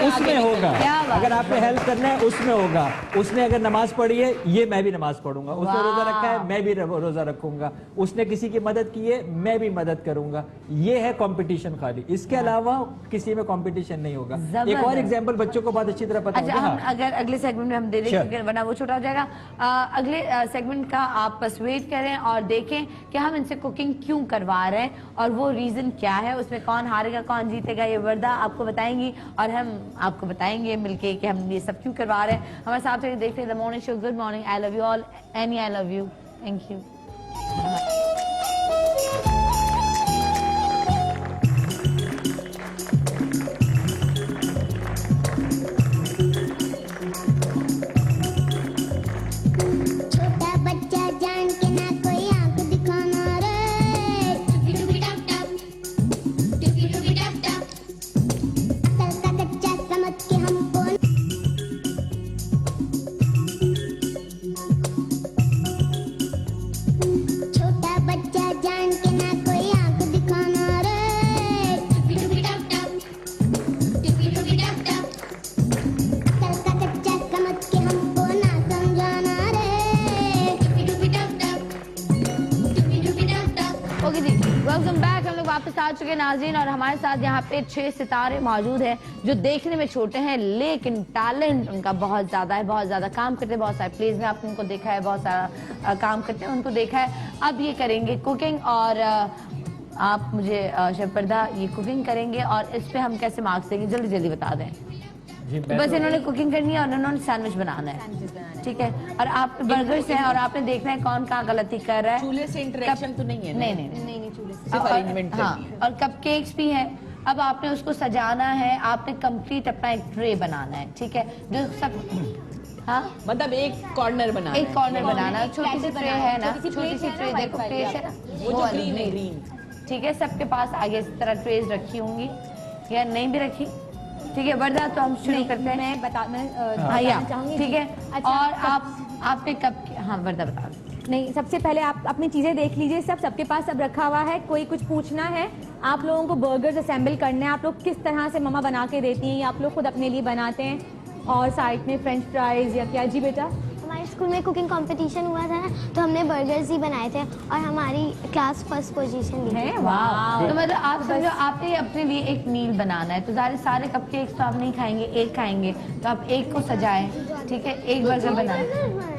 उसमें होगा, अगर आपने हेल्प करना है उसमें होगा। उसने अगर नमाज पढ़ी है, ये मैं भी नमाज पढ़ूंगा, उसने रोजा रखा है, मैं भी रोजा रखूंगा, उसने किसी की मदद की है, मैं भी मदद करूंगा। ये है कंपटीशन खाली, इसके अलावा किसी में कंपटीशन नहीं होगा। एक और एग्जांपल बच्चों को बहुत अच्छी तरह पता अच्छा, होगा। हम अगर अगले सेगमेंट में हम दे दें, क्योंकि वरना वो छोटा हो जाएगा। अगले सेगमेंट का आप बस वेट करें और देखें कि हम इनसे कुकिंग क्यों करवा रहे हैं और वो रीजन क्या है, उसमें कौन हारेगा कौन जीतेगा, ये वर्दा आपको बताएंगी और हम आपको बताएंगे मिलके कि हम ये सब क्यों करवा रहे हैं। हमारे साथ देखते हैं the morning show. Good morning, I love you all, any I love you, thank you. छोटा बच्चा जान के ना कोई आंख दिखाना रे, टुकी टप टप, टुकी टप टप, अकल का कच्चा समझ के हमको छोटा बच्चा जान के ना कोई आंख दिखाना रे, टुकी टप टप, टुकी टप टप, अकल का कच्चा समझ के हमको ना समझाना रे, टुकी टप टप, टुकी टप टप। ओके जी, वेलकम बैक। हम लोग वापस आ चुके हैं नाज़रीन, और हमारे साथ यहाँ पे 6 सितारे मौजूद हैं जो देखने में छोटे हैं लेकिन टैलेंट उनका बहुत ज्यादा है, बहुत ज्यादा काम करते हैं, बहुत सारे प्लेज में आपने उनको देखा है, बहुत सारा काम करते हैं उनको देखा है। अब ये करेंगे कुकिंग, और आप मुझे शेफ पर्दा ये कुकिंग करेंगे और इस पे हम कैसे मार्क्स देंगे जल्दी जल्दी बता दें। जी, तो बस इन्होंने कुकिंग करनी है और इन्होंने सैंडविच बनाना है, ठीक है। और आप बर्गर्स हैं और आपने देखना है कौन कहाँ गलती कर रहा है। चूल्हे से इंटरेक्शन तो नहीं है ना? नहीं चूल्हे से। सिर्फ अरेंजमेंट हाँ, और कपकेक्स भी हैं। अब आपने उसको सजाना है, आपने कंप्लीट अपना एक ट्रे बनाना है, ठीक है, जो सब हाँ मतलब एक कॉर्नर बनाना एक है। कॉर्नर बनाना है, छोटी सी ट्रे है ना, छोटी सी छोटी सी plate है ट्रे ना, देखो white ट्रेस वाली है ना, वो जो वाली ग्रीन है, green। ग्रीन। ठीक है, सबके पास आगे इस तरह ट्रेस रखी होंगी या नहीं भी रखी, ठीक है। वर्दा तो हम शुरू करते हैं। मैं हाँ या बताना चाहूंगी। ठीक है। अच्छा, और आपने कब, हाँ वर्दा बता दो। नहीं, सबसे पहले आप अपनी चीजें देख लीजिए, सबके पास सब रखा हुआ है। कोई कुछ पूछना है, आप लोगों को बर्गर्स असेंबल करने हैं, आप लोग किस तरह से मम्मा बना के देती हैं या आप लोग खुद अपने लिए बनाते हैं? और साइड में फ्रेंच फ्राइज या क्या? जी बेटा। हमारे स्कूल में कुकिंग कंपटीशन हुआ था ना, तो हमने बर्गर्स ही बनाए थे और हमारी क्लास फर्स्ट पोजीशन ली थी। है वाह। तो मतलब आप समझो आपने अपने लिए एक मील बनाना है, तो सारे कपकेक्स तो आप नहीं खाएंगे, एक खाएंगे, तो आप एक को सजाएं, ठीक है, एक बर्गर बनाएं।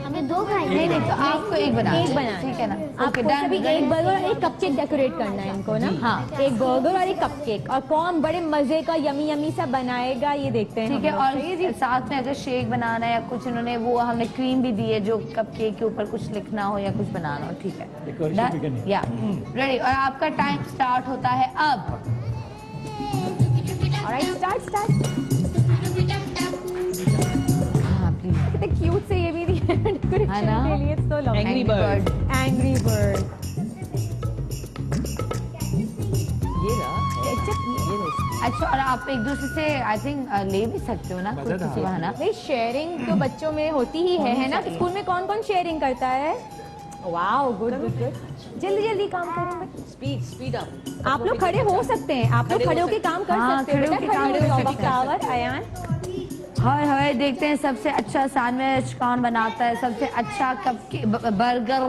हमने 2 खाए। नहीं तो आपको एक बनाना एक बनाना है। ठीक है ना। आपको सभी एक बर्गर और एक कपकेक डेकोरेट करना है इनको ना। हाँ। एक बर्गर और एक कपकेक, और कौन बड़े मजे का यमी यमी सा बनाएगा ये देखते हैं। ठीक है। हम लोग। और साथ में अगर शेक बनाना है या कुछ, इन्होंने वो हमने क्रीम भी दी है जो कपकेक के ऊपर कुछ लिखना हो या कुछ बनाना हो, ठीक है। Decoration भी करनी है। या रेडी, और आपका टाइम स्टार्ट होता है अब। Alright, start. हाँ प्लीज। कितने क्यूट से ये भी डेकोरेशन है ना? के लिए, so lovely. Angry bird। Angry bird। ये रहा। अच्छा, और आप एक दूसरे से आई थिंक ले भी सकते हो ना कुछ मजेदार। किसी बहाना। नहीं, शेयरिंग तो बच्चों में होती ही है ना? तो स्कूल में कौन कौन शेयरिंग करता है? Wow, good. जल्दी काम करेंगे। Speed up. आप लोग खड़े हो सकते हैं, आप लोग खड़े होकर काम कर हाँ, सकते हो। खड़े बेटा, होके काम खड़े कर हो सकते हैं। बख्तावर, अयान। हाय देखते हैं सबसे अच्छा सैंडविच कौन बनाता है, सबसे अच्छा बर्गर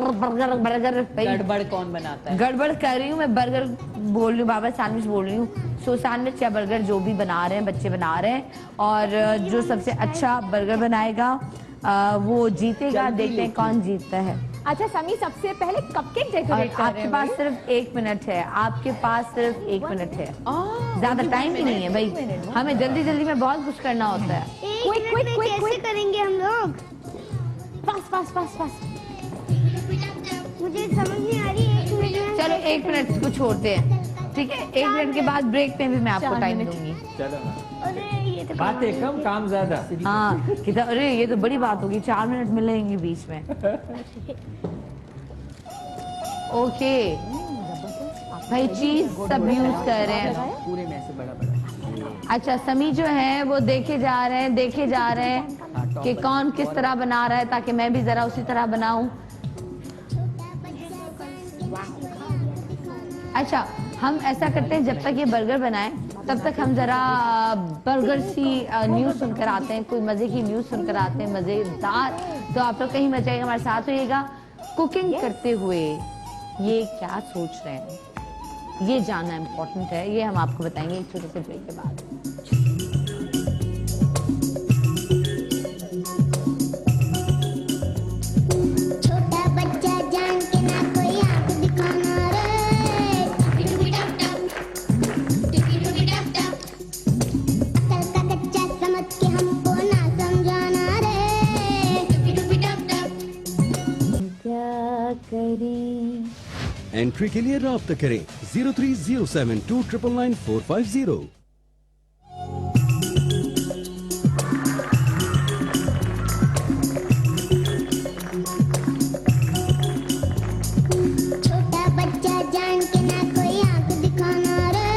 भाई। गड़बड़ कौन बनाता है? गड़बड़ कर रही हूँ मैं, बर्गर बोल रही हूँ बाबा, सैंडविच बोल रही हूँ। सो सैंडविच या बर्गर जो भी बना रहे हैं बच्चे बना रहे हैं, और जो सबसे अच्छा बर्गर बनाएगा वो जीतेगा। देखते हैं कौन जीतता है। अच्छा समी, सबसे पहले कपकेक और डेकोरेट कर रहे आपके हैं पास भाई। सिर्फ 1 मिनट है, आपके पास सिर्फ 1 मिनट है, ज्यादा टाइम भी नहीं है भाई, हमें जल्दी जल्दी में बहुत कुछ करना होता है। quick, कैसे करेंगे हम लोग? फास्ट। मुझे समझ नहीं आ रही। 1 मिनट में चलो 1 मिनट को छोड़ते हैं, ठीक है। 1 मिनट के बाद ब्रेक में भी मैं आपको टाइम दूंगी। चलो ना। अरे ये तो बातें कम, काम ज्यादा। हाँ कितना, अरे ये तो बड़ी बात होगी, 4 मिनट मिलेंगे बीच में। ओके भाई, चीज सब यूज कर रहे हैं। पूरे में से बड़ा। अच्छा, समी जो है वो देखे जा रहे हैं कि कौन किस तरह बना रहा है, ताकि मैं भी जरा उसी तरह बनाऊं। अच्छा, हम ऐसा करते हैं, जब तक ये बर्गर बनाए तब तक हम जरा बर्गर सी न्यूज़ सुनकर आते हैं, कोई मजे की न्यूज़ सुनकर आते हैं, मजेदार। तो आप लोग कहीं मत जाइएगा, हमारे साथ रहिएगा। कुकिंग करते हुए ये क्या सोच रहे हैं, ये जानना इम्पोर्टेंट है, ये हम आपको बताएंगे एक छोटे से ब्रेक के बाद। छोटा बच्चा जान के ना कोई आंख दिखाना रे। अकल का कच्चा समझ के हमको ना समझाना रे। क्या करें? एंट्री के लिए राब्ता करें 030729999450। छोटा बच्चा जान के ना कोई आंख दिखाना रे।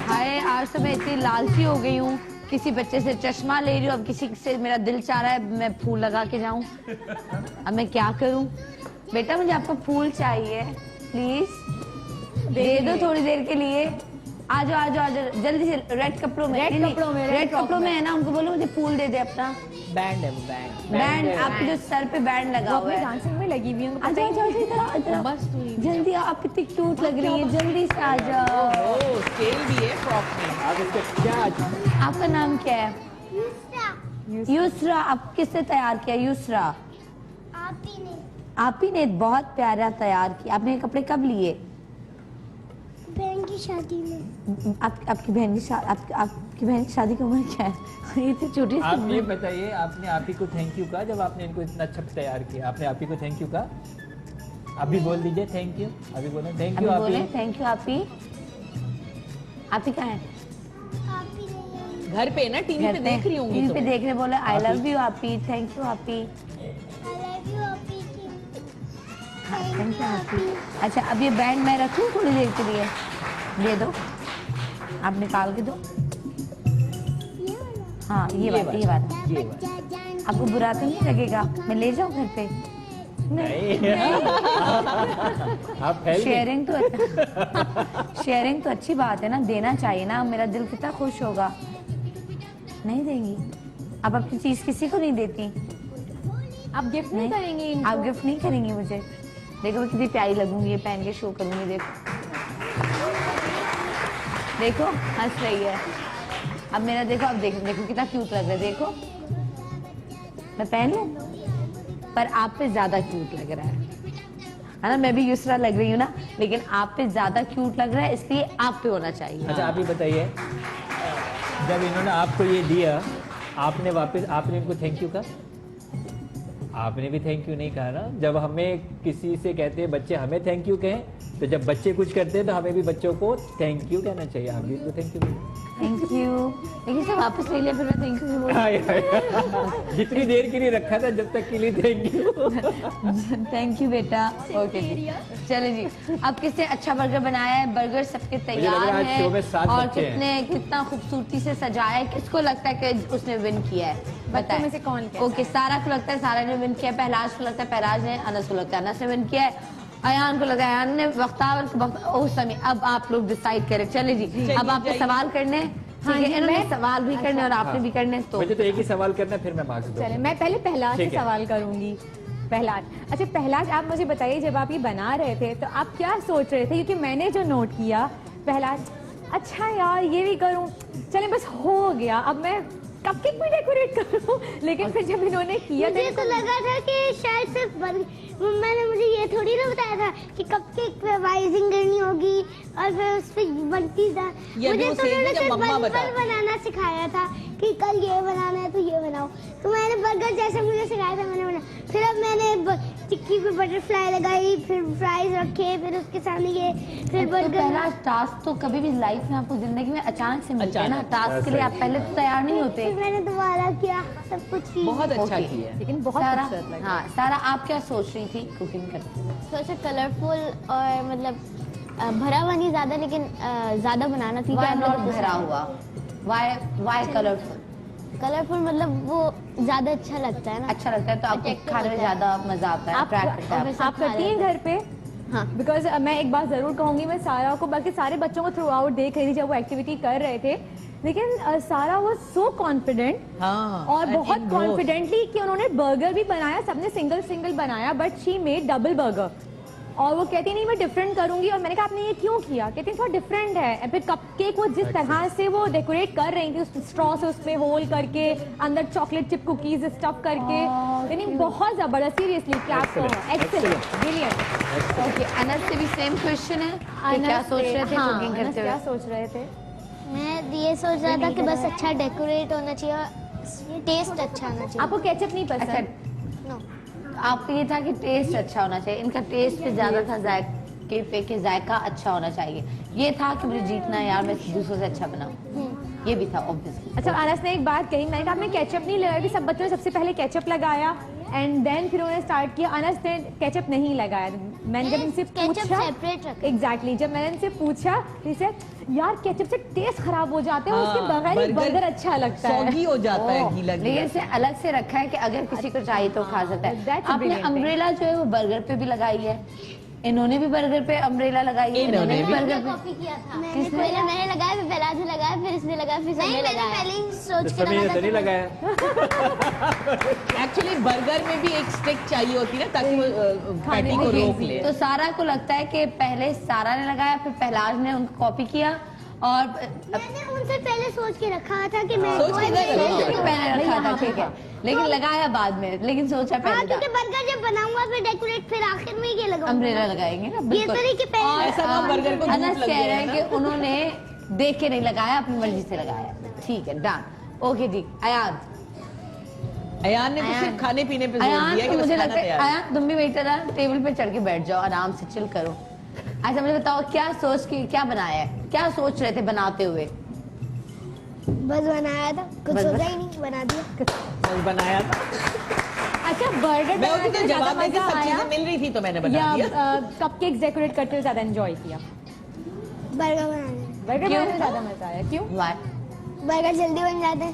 हाय, आज तो मैं इतनी लालची हो गई हूँ, किसी बच्चे से चश्मा ले रही हूँ, अब किसी से मेरा दिल चाह रहा है मैं फूल लगा के जाऊं। अब मैं क्या करूं? बेटा मुझे आपका फूल चाहिए, प्लीज दे दो थोड़ी देर के लिए। आ जाओ आ जाओ आ जाओ जल्दी से रेड कपड़ों में Red कपड़ों में, red रेड frock कपड़ों में में। है ना, उनको बोलो मुझे फूल दे दे अपना बैंड है वो बैंड। बैंड, आपके जो सर पे बैंड लगा वो हुआ अपने है। डांसिंग में लगी हुई है उनको आ पता जाओ ही जाओ नहीं। इधर आओ, इधर आओ। बस तू ही। जल्दी आओ, आप इतनी क्यूट लग रही है, जल्दी से आ जाओ। ओ स्केल भी है फ्रॉक में। आप इसका क्या आपका नाम क्या है? दूसरा युसरा। आप किसने तैयार किया? युसरा आप ही ने आप ही ने बहुत प्यारा तैयार किया। आपने ये कपड़े कब लिए? बहन की शादी में। आपकी बहन की आपकी बहन की शादी की उम्र क्या है? ये तो छोटी सी आप उम्र ये है। बताइए, आपने आप ही को थैंक यू कहा जब आपने इनको इतना अच्छा तैयार किया? आपने आप ही को थैंक यू कहा? अभी बोल दीजिए थैंक यू। अभी बोले थैंक अभी यू आप बोले ही। Thank you. आप ही कहाँ है? आप ही ने घर पे ना टीवी पे देख रही होंगी टीवी पे तुम। देख रहे, बोले आई लव यू आप ही, थैंक यू आप ही। I love you आप ही की। थैंक यू आप ही। अच्छा अब ये बैंड मैं रखूँ थोड़ी देर के लिए? दे दो, आप निकाल के दो। ये वाला। हाँ ये बात ये बच्चा जान आपको बुरा तो नहीं लगेगा मैं ले जाऊँ घर पे? नहीं आप फैल गई। शेयरिंग तो अच्छी बात है ना, देना चाहिए ना, मेरा दिल कितना खुश होगा। नहीं देंगी आप अपनी चीज किसी को नहीं देती? आप गिफ्ट नहीं करेंगे इनको? आप गिफ्ट नहीं करेंगी मुझे? देखो मैं कितनी प्यारी लगूंगी ये पहन के शो करूंगी। देखो देखो हंस रही है। अब मेरा देखो, अब देखो देखो कितना क्यूट लग रहा है। देखो मैं पहन लूं, पर आप पे ज्यादा क्यूट लग रहा है ना? मैं भी युसरा लग रही हूँ ना, लेकिन आप पे ज्यादा क्यूट लग रहा है, इसलिए आप पे होना चाहिए। अच्छा आप ही बताइए, जब इन्होंने आपको ये दिया, आपने वापस आपने इनको थैंक यू कहा? आपने भी थैंक यू नहीं कहा ना। जब हमें किसी से कहते हैं बच्चे हमें थैंक यू कहें, तो जब बच्चे कुछ करते हैं तो हमें भी बच्चों को थैंक यू कहना चाहिए। आप भी इनको थैंक यू थैंक यू, लेकिन सब वापस ले लिया, फिर मैं थैंक यू भी बोल। जितनी देर के लिए रखा था जब तक के लिए थैंक यू। थैंक यू बेटा। ओके जी, चलो जी। अब किसने अच्छा बर्गर बनाया है? बर्गर सबके लग तैयार रहा है आज शो में है 7 और बच्चे हैं। कितना खूबसूरती से सजाया है। किसको लगता है कि उसने विन किया है? बच्चों में से कौन कहता ओके, सारा को लगता है सारा ने विन किया है, पहलाज को लगता है पहलाज ने, अनस को लगता है अनस ने विन किया है, अयान को लगा है अयान ने, वक्तावर को ओह समी। अब आप लोग डिसाइड करें। चले जी, अब आपके सवाल करने हैं, ठीक है? जी, इन्होंने मैं- सवाल भी करने और आपने भी करने, तो मुझे तो एक ही सवाल करना है, फिर मैं मार्क्स चले दूंगा। मैं पहले पहलाज से ठीक है। सवाल करूंगी। पहलाज, अच्छा पहलाज आप मुझे बताइए, जब आप ये बना रहे थे तो आप क्या सोच रहे थे? क्योंकि मैंने जो नोट किया, पहलाज अच्छा यार ये भी करूं, चले बस हो गया, अब मैं कपकेक भी डेकोरेट करूं। लेकिन फिर जब इन्होंने किया मुझे तो तो लगा था कि शायद सिर्फ मम्मा ने मुझे ये थोड़ी ना बताया था कि कपकेक पे वाइजिंग करनी होगी और फिर उस पे बनती था। ये भी मुझे वो तो सेम है उन्होंने जब सिर्फ मम्मा बर्गर बताती। बनाना सिखाया था कि कल ये बनाना है तो ये बनाओ, तो मैंने बर्गर जैसे मुझे सिखाया था मैंने बनाया। फिर अब मैंने टिक्की पे बटरफ्लाई लगाई, फिर फ्राइज रखे, फिर उसके सामने ये, फिर तो बर्गर। पहला टास्क तो कभी भी लाइफ में आपको जिंदगी में अचानक से मिलता है ना। अचानक। टास्क के लिए आप पहले तो तैयार नहीं होते। फिर मैंने दोबारा किया, सब कुछ की। बहुत अच्छा ओके। किया। लेकिन बहुत सारा, खूबसूरत लगा। हाँ सारा आप क्या सोच रही थी कुकिंग करते हुए? थोड़ा सा कलरफुल और मतलब भरा हुआ नहीं ज्यादा, लेकिन ज्यादा बनाना थी। Why आप not लोगों को भरा हुआ? Why colorful? कलरफुल मतलब वो ज्यादा अच्छा लगता है ना। अच्छा लगता है तो आपको Attractive खाने में होता है। ज्यादा मजा आता है, attract करता है आपको। आप करती हैं घर पे? हाँ। बिकॉज मैं एक बात जरूर कहूंगी, मैं सारा को, बाकी सारे बच्चों को थ्रू आउट देख रही थी जब वो एक्टिविटी कर रहे थे, लेकिन सारा वो सो कॉन्फिडेंट हाँ, और and बहुत in both. कॉन्फिडेंटली कि उन्होंने बर्गर भी बनाया, सबने सिंगल सिंगल बनाया, but she made double burger. और वो कहती नहीं मैं डिफरेंट करूंगी, और मैंने कहा आपने ये क्यों किया? कहती थोड़ा डिफरेंट है। और फिर कपकेक वो जिस तरह से वो डेकोरेट कर रही थी, उस स्ट्रॉ से उसमें होल करके अंदर चॉकलेट चिप कुकीज स्टफ करके, यानी बहुत जबरदस्त। सीरियसली क्या आपको? Excellent, brilliant. ओके, अनस से भी सेम क्वेश्चन है कि क्या सोच रहे थे कुकिंग करते क्या हुए? सोच रहे थे? मैं ये सोच रहा था कि बस अच्छा डेकोरेट होना चाहिए और टेस्ट अच्छा होना चाहिए। आपको केचप नहीं अच्छा, पसंद? नो। आपको ये था कि टेस्ट अच्छा होना चाहिए, इनका टेस्ट पे ज्यादा था जायके पे कि जायका अच्छा होना चाहिए। ये था कि मुझे जीतना है यार, मैं दूसरों से अच्छा बनाऊं, ये भी था ऑब्वियसली। अच्छा, अनस ने एक बात कही, मैंने कहा आपने केचप नहीं लगाया, कि सब बच्चों ने सबसे पहले केचप लगाया एंड देन फिर उन्होंने स्टार्ट किया। अनस ने केचप नहीं लगाया। मैंने जब इनसे केचप पूछा, सेपरेट रखा। एग्जैक्टली, जब मैंने इनसे पूछा जैसे यार केचप से टेस्ट खराब हो जाते हैं, उसके बगैर ही बर्गर अच्छा लगता है। सॉगी हो जाता है ओह, गीला लेकिन गीला। इसे अलग से रखा है कि अगर किसी को चाहिए तो खा सकता है। That's आपने brilliant. अम्ब्रेला जो है वो बर्गर पे भी लगाई है, इन्होंने भी बर्गर पे अम्ब्रेला लगाई है, इन्होंने भी। बर्गर पे कॉपी किया था मैंने लगाया, फिर पहला से लगाया, फिर इसने लगाया, फिर सबने लगाया। पहले ही सोच के सभी ने तो नहीं लगाया। एक्चुअली बर्गर में भी एक स्टिक चाहिए होती है ना, ताकि वो पैटी को रोक ले। तो सारा को लगता है कि पहले सारा ने लगाया, फिर पहलाज ने उनको कॉपी किया और मैंने उनसे पहले सोच के रखा था कि मैं सोच के पहले रखा था, ठीक है, लेकिन लगाया बाद में, लेकिन सोचा हाँ, पहले क्योंकि था बर्गर जब बनाऊंगा फिर डेकोरेट, फिर आखिर में ये लगाऊंगा। अम्ब्रेला लगाएंगे ना, ये बिल्कुल। तरीके पहले और ऐसा ना बर्गर को धूप अनस लग कह जाए रहे हैं ना। कि उन्होंने देख के नहीं लगाया, अपनी मर्जी से लगाया। ठीक है, डन, ओके जी। अयान, अयान ने तो सिर्फ खाने पीने पे जोर अयान दिया को कि बस मुझे खाना लगता है, तैयार है। अयान तुम भी वेटर है, टेबल पे चढ़ के बैठ जाओ, आराम से चिल करो। अच्छा मुझे बताओ, क्या सोच के क्या बनाया है, क्या सोच रहे थे बनाते हुए? बस बनाया था, कुछ बस- सोचा ही नहीं, बना दिया। बस बनाया था। अच्छा, बर्गर मैं उसी बनाते तो हुए ज्यादा जवाब देती, मजा सब आया चीजें मिल रही थी तो मैंने बना या दिया। कपकेक्स डेकोरेट करते हुए ज्यादा एंजॉय किया? बर्गर बनाने, बर्गर क्यों? बनाते हुए ज्यादा मजा आया, क्यों? वाह, बर्गर जल्दी बन जाते हैं,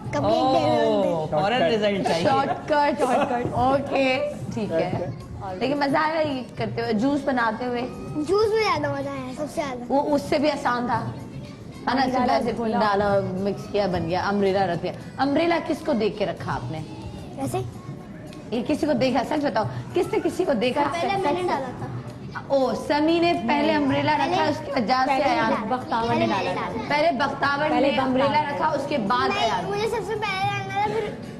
कपकेक देर में बनते हैं। फौरन रिजल्ट चाहिए। शॉर्टकट, ओके, ठीक है। लेकिन मजा आया ये करते हुए, जूस बनाते हुए, जूस में ज्यादा मजा आया, सबसे ज्यादा। वो उससे भी आसान था, है ना? सिर्फ ऐसे डाला, मिक्स किया, बन गया। अम्ब्रेला रख दिया। अम्ब्रेला किसको देख के रखा आपने? वैसे ये किसी को देखा? सच बताओ, किसने किसी को देखा? पहले मैंने डाला था, ओ, समी ने पहले अम्ब्रेला रखा, उसके वजह से अयान। बख्तावर ने डाला था। पहले बख्तावर पहले ने अम्ब्रेला बख्तावर। रखा, उसके बाद नहीं, अयान। मुझे सबसे पहले डालना था,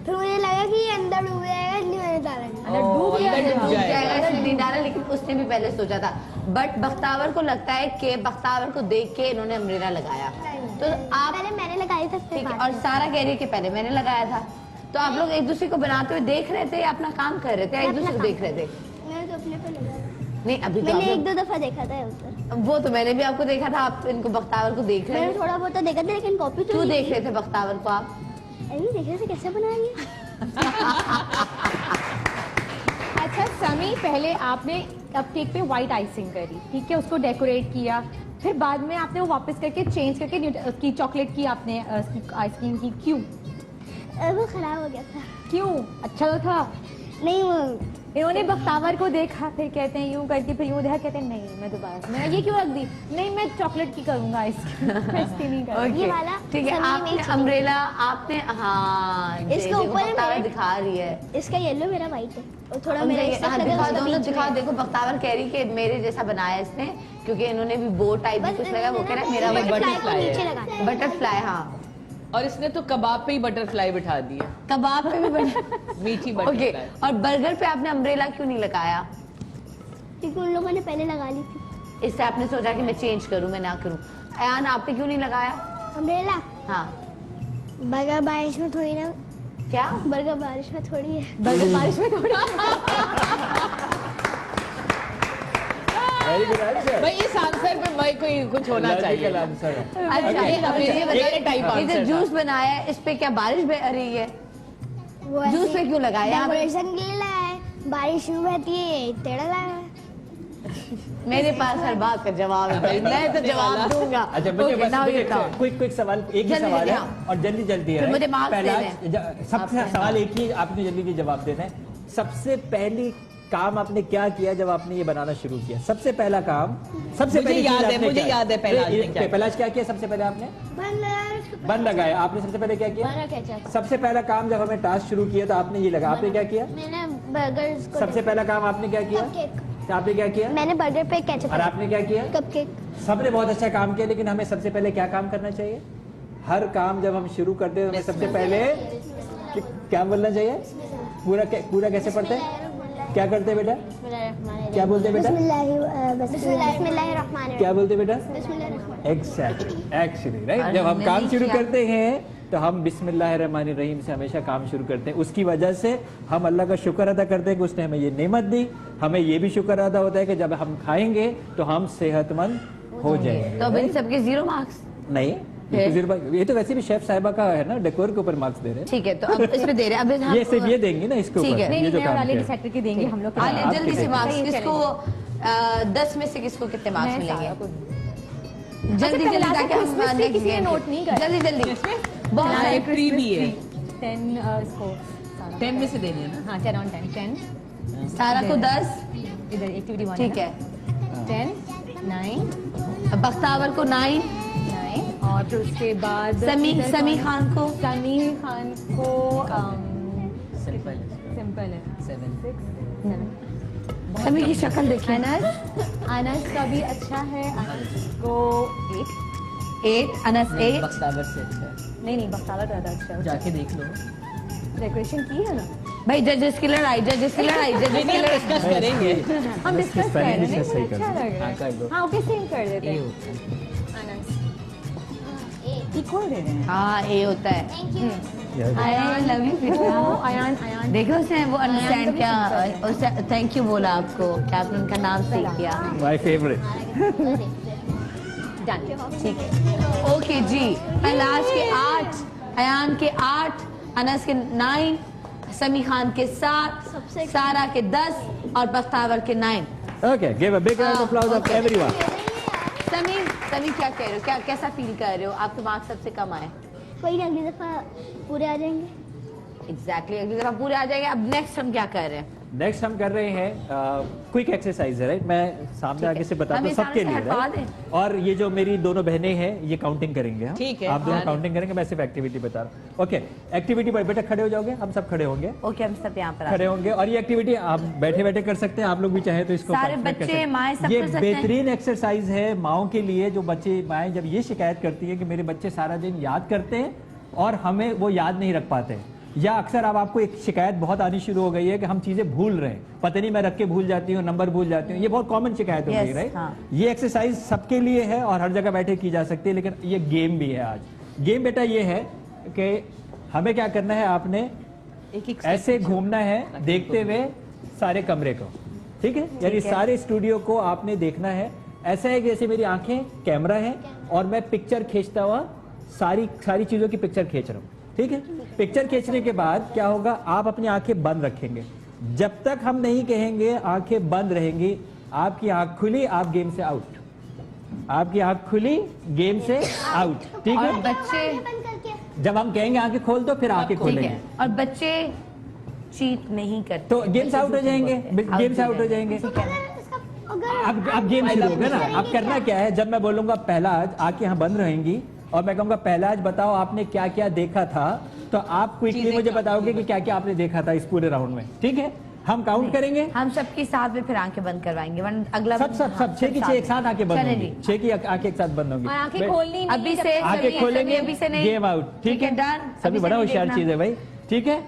फिर मुझे लगा कि ये अंदर डूब जाएगा, इसलिए मैंने डाला नहीं। अंदर डूब गया अंदर है। डूब जाएगा। जाएगा इसलिए नहीं डाला, लेकिन उसने भी पहले सोचा था। बट बख्तावर को लगता है कि बख्तावर को देख के इन्होंने अम्ब्रेला लगाया। तो आप, पहले मैंने लगाई था, फिर ठीक है, बाद और सारा कह रही है कि पहले मैंने लगाया था। तो आप लोग एक दूसरे को बनाते हुए देख रहे थे या अपना काम कर रहे थे, या एक दूसरे को देख रहे थे? में। मैंने तो अपने पे लगाया, नहीं, अभी तो मैंने आप एक लोग- दो दफा देखा था उधर। वो तो मैंने भी आपको देखा था, आप इनको बख्तावर को देख रहे मैंने थे। थोड़ा बहुत तो देखा था, लेकिन कॉपी तो क्यों नहीं देख रहे थे बख्तावर को आप? की। अरे देख रहे थे कैसे बनाएंगे। अच्छा समी, पहले आपने कपकेक पे व्हाइट आइसिंग करी, ठीक है, उसको डेकोरेट किया, फिर बाद में आपने वो वापस करके चेंज करके उसकी चॉकलेट की आपने आइसक्रीम की, क्यों? वो खराब हो गया था। क्यों? अच्छा तो था। नहीं, वो इन्होंने बख्तावर को देखा, फिर कहते हैं यूं करके, फिर यूं देखा, कहते हैं नहीं मैं दोबारा, मैं ये क्यों रख दी? नहीं मैं चॉकलेट की करूंगा आइसक्रीम, मैं इसकी नहीं करूंगा। ओके, ये वाला ठीक है। समी आपने में अम्ब्रेला, आपने, हाँ, इसके ऊपर ही बख्तावर मेरे- दिखा रही है। इसका येलो, मेरा व्हाइट है, और थोड़ा मेरा हाँ, इसका दिखा उसका दोनों बीच दिखा। में। देखो बख्तावर कह रही कि मेरे जैसा बनाया इसने, क्योंकि इन्होंने भी बो टाइप भी बस कुछ लगा, वो कह रहा है मेरा बटरफ्लाई बटरफ्लाई को है। नीचे लगाते हैं। बटरफ्लाई। हाँ, और इसने तो कबाब पे ही बटरफ्लाई बिठा दी है, कबाब पे भी बना। मीठी ओके, बटरफ्लाई। और बर्गर पे आपने अम्ब्रेला क्यों नहीं लगाया? क्योंकि उन लोगों ने पहले लगा ली थी इससे आपने सोचा कि मैं चेंज करूं, मैं ना करूं। अयान, आपने क्यों नहीं लगाया? अम्ब्रेला। हाँ, बर्गर बारिश में थोड़ी ना, क्या? बर्गर बारिश में थोड़ी है। बर्गर बारिश में थोड़ा वेरी गुड आंसर। भाई इस आंसर पे भाई कोई कुछ होना चाहिए। आंसर है। अच्छा, ये बताइए टाइप ये जो आंसर जूस बनाया है, इस पे क्या बारिश बह रही है? वो जूस पे क्यों लगाया? यहाँ पे- डेकोरेशन के लिए लगाया है, बारिश में बहती है, टेढ़ा लगाया है। मेरे पास हर बात का जवाब है भाई, मैं तो जवाब दूंगा। अच्छा, मुझे Okay, बस now you talk. क्विक सवाल, एक ही जल्दी सवाल जल्दी, है हाँ। और जल्दी जल्दी फिर है। मुझे marks पहला देने हैं। सबसे आपने, सवाल हाँ। एक ही, आपने जल्दी जल्दी जवाब देना है। सबसे पहली काम आपने क्या किया जब आपने ये बनाना शुरू किया? सबसे पहला काम, सबसे मुझे पहली चीज याद है, आपने मुझे क्या- याद है पहला आपने क्या किया? पहला क्या किया सबसे पहले आपने? बंद लगाया उसको, बंद लगाया। आपने सबसे पहले क्या किया? Burger ketchup. सबसे पहला काम जब हमें टास्क शुरू किया तो आपने ये लगा, आपने क्या किया? मैंने बर्गर को सबसे पहला काम आपने क्या किया? कपकेक। आपने क्या किया? मैंने बर्गर पे केचप और आपने क्या किया? कपकेक। सबने बहुत अच्छा काम किया, लेकिन हमें सबसे पहले क्या काम करना चाहिए? हर काम जब हम शुरू करते हैं हमें सबसे पहले क्या बोलना चाहिए? पूरा कैसे पढ़ते हैं? क्या करते हैं बेटा? क्या बोलते हैं बेटा? बिस्मिल्लाहिर्रहमानिर्रहीम। क्या बोलते हैं बेटा? बिस्मिल्लाहिर्रहमानिर्रहीम। Actually right. और जब हम हमने काम नहीं शुरू किया। करते हैं तो हम बिस्मिल्लाहिर्रहमानिर्रहीम से हमेशा काम शुरू करते हैं। उसकी वजह से हम अल्लाह का शुक्र अदा करते हैं कि उसने हमें ये नेमत दी। हमें ये भी शुक्र अदा होता है कि जब हम खाएंगे तो हम सेहतमंद हो जाएंगे। तो अब इन सबके 0 मार्क्स। नहीं, ये तो वैसे भी शेफ साहिबा का है ना, डेकोर के ऊपर मार्क्स दे रहे हैं। ठीक है, तो अब इसमें दे रहे हैं। अब ये सिर्फ ये देंगे ना इसके ठीक ऊपर, है। नहीं ये जो नहीं, काम वाले किया। डिसाइड करके देंगे हम लोग। आलिया, जल्दी से मार्क्स, सही किसको चलेगा। 10 में से किसको कितने मार्क्स मैं मिलेंगे? सारा को- जल्दी अच्छा, जल्दी, पहला ताकि तो हम Christmas tree किसी ने note नहीं करा। जल्दी जल्दी। बहुत हाँ, सारे एक ट्री भी है। 10 इसको 10 में से देने हैं ना। हाँ 10 on 10 10 सारा को 10। इधर एक्टिविटी 1 ठीक है, 10, 9, बख्तावर को 9, 9 और फिर उसके बाद समी खान को समीर खान को सिंपल सिंपल है 7 समी की शक्ल देखिए। अनस का भी अच्छा है, अनस को 8, अनस 8, बख्तावर से अच्छा है। नहीं बख्तावर ज़्यादा अच्छा है, जाके देख लो। डेकोरेशन की है ना। भाई जजेस की लड़ाई डिस्कस करेंगे। हम डिस्कस कर रहे हैं, नहीं, मुझे अच्छा लग रहा हाँ, कर दो। है। हाँ ओके सेम कर देते ये हैं। होता है। अनस इक्वल दे रहे हैं। हाँ ए होता है। आई लव यू अयान देखो उसने वो अंडरस्टैंड क्या, उससे थैंक यू बोला आपको कि आपने उनका नाम सीख दिया। My favourite. डन ठीक है ओके जी। कैलाश के 8, अयान के 8, अनस के 9, समी खान के 7, सारा के 10 और बख्तावर के 9। Okay, give a big round of applause of Okay. everyone. समी क्या कह रहे हो, क्या कैसा फील कर रहे हो, आपके मार्क्स सबसे कम आए? कोई नहीं, अगली दफा पूरे आ जाएंगे। एग्जैक्टली अगली दफा पूरे आ जाएंगे। अब नेक्स्ट हम क्या कर रहे हैं? नेक्स्ट हम कर रहे हैं क्विक एक्सरसाइज है, राइट? मैं सामने आगे से बताता हूँ हम सबके सामने लिए, से हटवा राइट? और ये जो मेरी दोनों बहनें हैं ये काउंटिंग करेंगे। हाँ? ठीक है, आप दोनों हाँ। काउंटिंग करेंगे, मैं सिर्फ एक्टिविटी बता रहा हूँ। ओके, एक्टिविटी पर बेटा खड़े हो जाओगे, हम सब खड़े होंगे, ओके हम सब यहाँ पर आ खड़े होंगे। और ये एक्टिविटी आप बैठे बैठे कर सकते हैं, आप लोग भी चाहे तो इसको सारे participate कर बच्चे, सकते हैं। माएं सब ये कर सकते हैं। बेहतरीन एक्सरसाइज है माओं के लिए। जो बच्चे माएं जब ये शिकायत करती है कि मेरे बच्चे सारा दिन याद करते हैं और हमें वो याद नहीं रख पाते, या अक्सर अब आपको एक शिकायत बहुत आनी शुरू हो गई है कि हम चीजें भूल रहे हैं, पता नहीं मैं रख के भूल जाती हूँ, नंबर भूल जाती हूँ, ये बहुत कॉमन शिकायत हो गई, Yes, राइट? हाँ। ये एक्सरसाइज सबके लिए है और हर जगह बैठे की जा सकती है, लेकिन ये गेम भी है आज। गेम बेटा ये है कि हमें क्या करना है, आपने एक ऐसे घूमना है देखते हुए सारे कमरे को, ठीक है? यानी सारे स्टूडियो को आपने देखना है। ऐसा है कि जैसे मेरी आंखें कैमरा है और मैं पिक्चर खींचता हुआ सारी चीजों की पिक्चर खींच रहा हूँ, ठीक है? पिक्चर खींचने के बाद क्या होगा, आप अपनी आंखें बंद रखेंगे। जब तक हम नहीं कहेंगे आंखें बंद रहेंगी, आपकी आंख खुली, आप गेम से आउट। आपकी आंख खुली, गेम से आउट, ठीक और है? बच्चे बंद करके जब हम कहेंगे आंखें खोल दो, फिर आंखें ठीक खोलेंगे, है, और बच्चे चीट नहीं करते तो गेम से आउट हो जाएंगे, गेम से आउट हो जाएंगे। अब गेम शुरू होगा ना। अब करना क्या है, जब मैं बोलूंगा पहला आज, आंखें यहाँ बंद रहेंगी और मैं कहूंगा पहला आज बताओ आपने क्या क्या देखा था, तो आप क्विकली मुझे बताओगे कि क्या क्या आपने देखा था इस पूरे राउंड में, ठीक है? हम काउंट करेंगे, हम सबके साथ में फिर आंखें बंद करवाएंगे, वरना अगला सब 6 की 6 एक साथ आंखें बंद चलें होंगी, जी। 6 की आंखें एक साथ बंद होंगी। और आंखें बे- खोलनी नहीं अभी है से आंखें सभी- खोलेंगे, अभी से नहीं। गेम आउट, ठीक है? डन। सभी अभी से बड़ा नहीं होशियार देखना। चीज है भाई, ठीक है?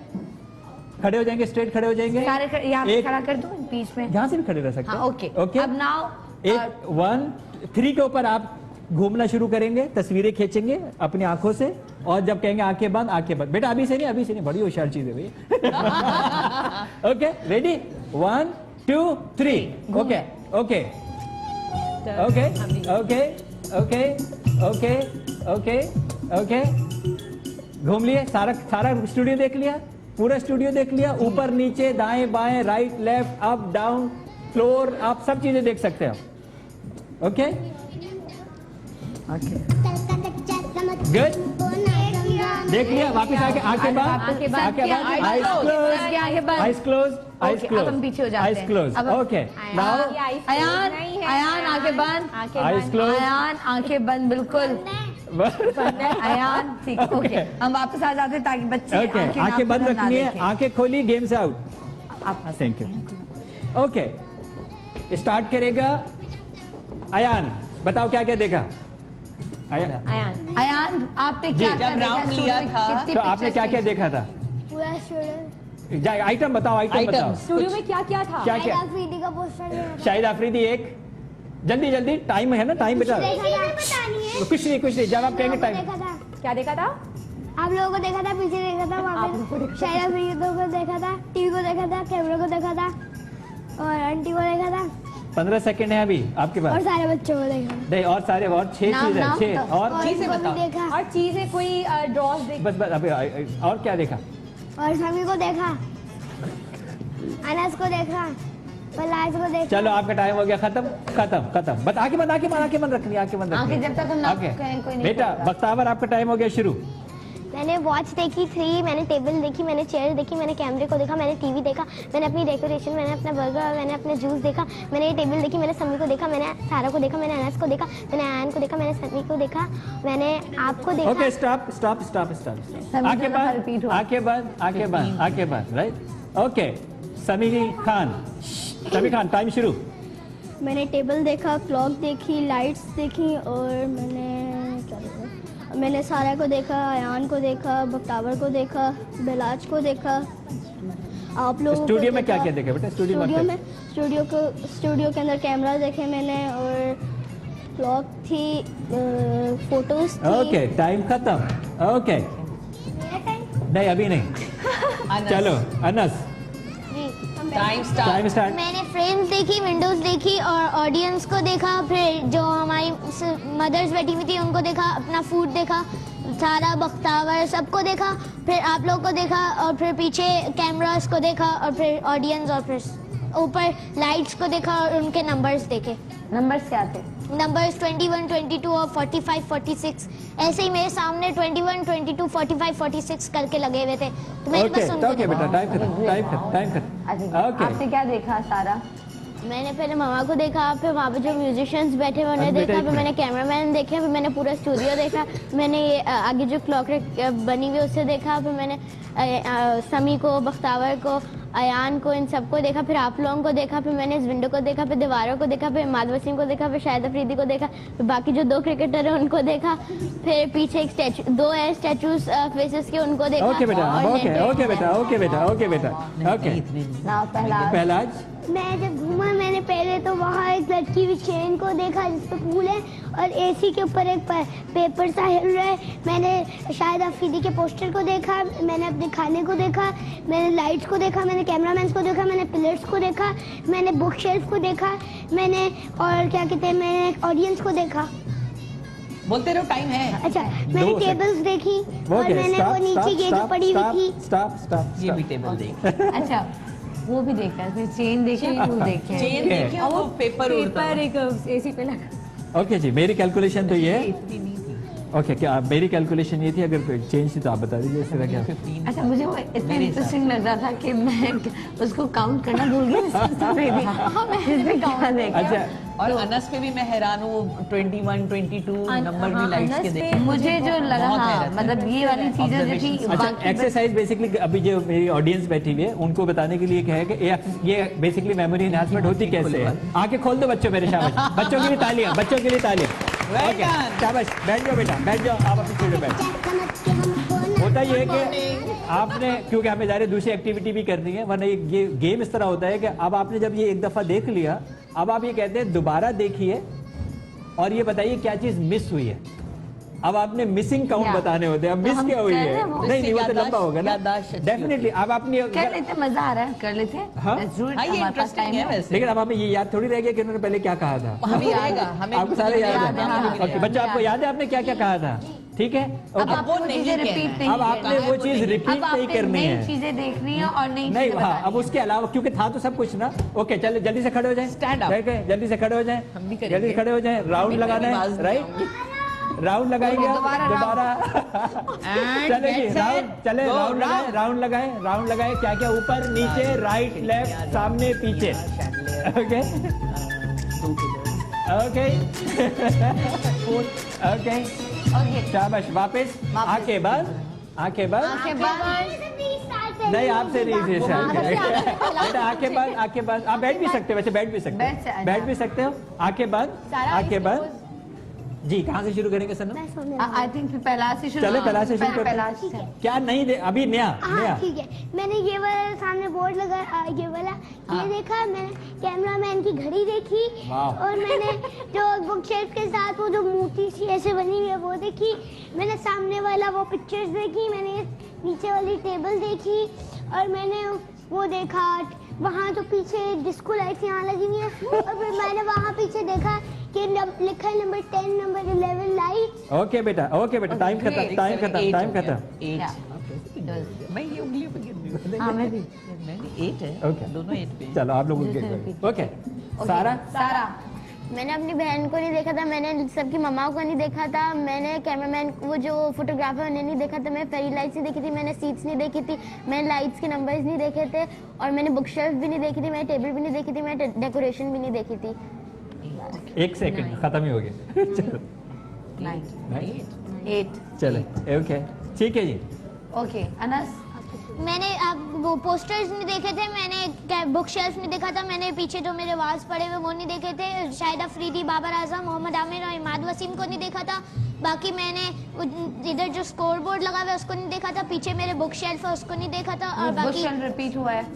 खड़े हो जाएंगे, स्ट्रेट खड़े हो जाएंगे, सारे यहाँ पे एक- खड़ा कर दो बीच में। यहाँ से भी खड़े रह सकते हाँ हैं, ओके ओके? अब नाउ 1 3 के ऊपर आप घूमना शुरू करेंगे, तस्वीरें खींचेंगे अपनी आंखों से, और जब कहेंगे आंखें बंद, आंखें बंद। बेटा अभी से नहीं, बड़ी होशियार चीज है भाई। Okay, ready? 1 2 3, okay okay okay okay okay okay okay okay. घूम लिए, सारा स्टूडियो देख लिया, पूरा स्टूडियो देख लिया, ऊपर नीचे दाएं बाएं right left up down floor, आप सब चीजें देख सकते हैं, ओके कल का कच्चा समझ गुड। को ना समझा। देख लिया, वापस आके आंखें बंद, आंखें बंद, आंखें बंद, आंखें आइज बंद, क्लोज, आंखें बंद। Eyes close, eyes Okay, close, अब हम पीछे हो जाते आइज हैं। क्लोज, अब ओके नाउ अयान आंखें बंद, आइज क्लोज, अयान आंखें बंद, बिल्कुल अयान, ठीक, ओके हम वापस आ जाते हैं ताकि बच्चे ओके आंखें बंद ना रखनी है, देखें। आंखें खोली, गेम से आउट। आप थैंक यू। ओके, स्टार्ट करेगा अयान, बताओ क्या क्या देखा? अयान, अयान आपने क्या जब राउंड लिया था, तो आपने क्या क्या देखा था? पूरा स्टूडियो आइटम बताओ, आइटम बताओ, स्टूडियो में क्या क्या था? क्या क्या? आफरीदी का पोस्टर देखा था। शाहिद आफरीदी एक, जल्दी जल्दी, टाइम है ना, टाइम बचा। देखा था बतानी है। कुछ नहीं, जब आप कहेंगे टाइम। देखा था, क्या देखा था? आप लोगों को देखा था, पीछे देखा था, वहाँ पे शायद अफरीदी को देखा था, टीवी को देखा था, कैमरे को देखा था और आंटी को देखा था 15 सेकंड है अभी आपके और पास, सारे बच्चों को देखा था। नहीं और सारे, और 6 नाम, चीज है, नाम 6 तो- और और चीजें इनको भी बताओ। देखा और चीजें कोई ड्रॉस देख बस अभी और क्या देखा? और सभी को देखा, अनस को देखा, पलाश को देखा। चलो आपका टाइम हो गया, खत्म। बस आंखें बंद रखनी, आंखें बंद रखनी। आंखें जब तक हम ना आंखें। कहें कोई नहीं बेटा खोलेगा। बख्तावर आपका टाइम हो गया शुरू। मैंने वॉच देखी 3, मैंने टेबल देखी, मैंने चेयर देखी, मैंने कैमरे को देखा, मैंने टीवी देखा, मैंने अपनी डेकोरेशन, मैंने अपना बर्गर, मैंने अपने जूस देखा, मैंने ये टेबल देखी, मैंने समी को देखा, मैंने सारा को देखा, मैंने अनस को देखा, मैंने आयन को देखा, मैंने समी को देखा, मैंने आपको देखा। Okay stop stop stop stop आगे बढ़ आगे बढ़ आगे बढ़ आगे बढ़ राइट ओके समी खान टाइम शुरू मैंने टेबल देखा, क्लॉक देखी, लाइट्स देखी और मैंने क्या देखा, मैंने सारा को देखा, अयान को देखा, बख्तावर को देखा, बेलाज को देखा, आप लोगों स्टूडियो को में क्या देखा। क्या देखे बेटा स्टूडियो में स्टूडियो के अंदर कैमरा देखे मैंने और क्लॉक थी, फोटोज थी। ओके टाइम खत्म ओके मेरा टाइम नहीं अभी नहीं चलो अनस टाइम टाइम स्टार्ट मैंने फ्रेम्स देखी, विंडोज देखी और ऑडियंस को देखा, फिर जो हमारी मदर्स बैठी हुई थी उनको देखा, अपना फूड देखा, सारा बख्तावर सबको देखा, फिर आप लोग को देखा और फिर पीछे कैमरास को देखा और फिर ऑडियंस और फिर ऊपर लाइट्स को देखा और उनके नंबर्स देखे। नंबर्स क्या थे? नंबर्स 21, 22 और 45, 46 ऐसे ही मेरे सामने 21, 22, 45, 46 करके लगे हुए थे तो मैंने बस उनको ओके बेटा टाइम खत्म अच्छा, ओके आपने क्या देखा सारा? मैंने पहले मामा को देखा, फिर वहाँ पे जो म्यूजिशियंस बैठे हुए उन्हें अरे बेटा, देखा, एक फिर मैंने कैमरामैन देखे, फिर मैंने पूरा स्टूडियो देखा, मैंने ये आगे जो क्लॉक बनी हुई उससे देखा, फिर मैंने समी को, बख्तावर को, अयान को, इन सबको देखा, फिर आप लोगों को देखा, फिर मैंने इस विंडो को देखा, फिर दीवारों को देखा, फिर इमाद वसीम को देखा, फिर शाहिद अफरीदी को देखा, फिर बाकी जो 2 क्रिकेटर हैं उनको देखा, फिर पीछे एक स्टैचू 2 है स्टैचूज फेसेस के उनको देखा। ओके बेटा और ओके बेटा ओके ना पहला मैं जब घूमा मैंने पहले तो वहाँ एक लड़की हुई चेन को देखा जिस पे फूल है और एसी के ऊपर एक पेपर सा हिल रहा है, मैंने शाहिद अफरीदी के पोस्टर को देखा, मैंने अपने खाने को देखा, मैंने लाइट्स को देखा, मैंने कैमरामैन को देखा, मैंने पिलर्स को देखा, मैंने बुक शेल्फ को देखा, मैंने और क्या कहते हैं मैंने ऑडियंस को देखा। बोलते रहो टाइम है। अच्छा मैंने टेबल्स देखी और ओके मैंने वो नीचे ये जो पड़ी हुई थी स्टॉप ये भी टेबल देख अच्छा वो भी देखा है, फिर चेन देखे, फूल देखे। चेन देखिए और वो पेपर उड़ता पेपर एक एसी पे लगा। ओके जी मेरी कैलकुलेशन तो ये है ओके क्या मेरी कैलकुलेशन ये थी अगर कोई चेंज थी तो आप बता दीजिए इसका क्या अच्छा मुझे वो इतना इंटरेस्टिंग लग रहा था कि मैं उसको काउंट करना भूल गई। अच्छा और अनस पे भी मैं हैरान हूँ 21, 22 नंबर भी लाइट्स के देखे मुझे जो लगा बहुत हाँ, हैरत है। मतलब ये वाली चीजें जो थी अच्छा बाकी एक्सरसाइज बेसिकली अभी जो मेरी ऑडियंस बैठी हुई है उनको बताने के लिए क्या है कि ये बेसिकली मेमोरी एनहांसमेंट होती कैसे है। आंखें खोल दो बच्चों मेरे शाबाश बच्चों के लिए तालियां बच्चों के लिए तालियां Well ओके done. शाबाश बैठ जाओ बेटा बैठ जाओ आप अपनी सीट पे बैठ होता ये है कि आपने क्योंकि हमें ज़ाहिर दूसरी एक्टिविटी भी करनी है वरना ये गेम इस तरह होता है कि अब आपने जब ये एक दफ़ा देख लिया अब आप ये कहते हैं दोबारा देखिए और ये बताइए क्या चीज़ मिस हुई है। अब आपने मिसिंग काउंट या। बताने होते हैं अब तो मिस हम क्या हुई कर है रहे हैं वो। नहीं वो तो लंबा होगा ना याददाश्त अच्छी डेफिनेटली अब आपने कर लेते, मजा आ रहा है, कर लेते हाँ? जरूर हाँ ये हमारे पास इंटरेस्टिंग टाइम है है। वैसे लेकिन अब हमें ये याद थोड़ी रह गया कि उन्होंने पहले क्या कहा था हमें आएगा हमें आपको सारे याद है हाँ, ओके बच्चा आपको याद है आपने क्या क्या कहा था ठीक है अब ओके आपको वो नहीं चीजें कहना रिपीट है। नहीं अब आपने वो चीज अब रिपीट नहीं आपने करनी नई है चीजें देखनी है और नई नहीं चीजें हाँ बतानी अब उसके अलावा क्योंकि था तो सब कुछ ना ओके चलो जल्दी से खड़े हो जाए Stand up. जल्दी से खड़े हो जाए हम भी करेंगे। जल्दी से खड़े हो जाए राउंड हम भी लगाना आवाज है नहीं राइट राउंड लगाएंगे आप, दोबारा चले जी राउंड चले राउंड लगाए क्या क्या ऊपर नीचे राइट लेफ्ट सामने पीछे ओके ओके ओके ओके शाबाश वापस आंखें बंद आंखें बंद नहीं आपसे नहीं थे बेटा आंखें बंद आप बैठ भी सकते हो वैसे बैठ भी सकते हो आंखें बंद जी कहाँ से शुरू करेंगे सनम आई थिंक फिर पहला से शुरू चलो पहला से शुरू करते पहला हैं। से क्या नहीं दे अभी नया हाँ ठीक है मैंने ये वाला सामने बोर्ड लगा ये वाला ये देखा मैंने कैमरामैन की घड़ी देखी वाह। और मैंने जो बुक शेल्फ के साथ वो जो मूर्ति सी ऐसे बनी हुई है वो देखी मैंने सामने वाला वो पिक्चर्स देखी मैंने नीचे वाली टेबल देखी और मैंने वो देखा वहाँ जो पीछे डिस्को लाइट्स यहाँ लगी हुई है और फिर मैंने वहाँ पीछे देखा कि लिखा है नंबर 10 नंबर 11 लाइट ओके बेटा टाइम खत्म मैं ये उंगलियों पे गिर रही हूँ हाँ मैं भी मैंने 8 है ओके दोनों 8 पे चलो आप लोग ओके सारा सारा मैंने अपनी बहन को नहीं देखा था, मैंने सबकी मम्माओं को नहीं देखा था, मैंने कैमरामैन वो जो फोटोग्राफर उन्हें नहीं देखा था, मैंने फेरी लाइट्स नहीं देखी थी, मैंने सीट्स नहीं देखी थी, मैंने लाइट्स के नंबर्स नहीं देखे थे, और मैंने बुक शेल्फ भी नहीं देखी थी, मैंने टेबल भी नहीं देखी थी, मैंने डेकोरेशन भी नहीं देखी थी। 1 सेकंड खत्म ही हो गया। चलो 8 चले ओके ठीक है जी। ओके अनस मैंने अब वो पोस्टर्स नहीं देखे थे, मैंने बुक शेल्फ नहीं देखा था, मैंने पीछे जो मेरे वाल्स पड़े हुए वो नहीं देखे थे, शाहिद अफरीदी, बाबर आजम, मोहम्मद आमिर और इमाद वसीम को नहीं देखा था। बाकी मैंने इधर जो स्कोर बोर्ड लगा हुआ है उसको नहीं देखा था, पीछे मेरे बुक शेल्फ है उसको नहीं देखा था, और बाकी रिपीट हुआ है।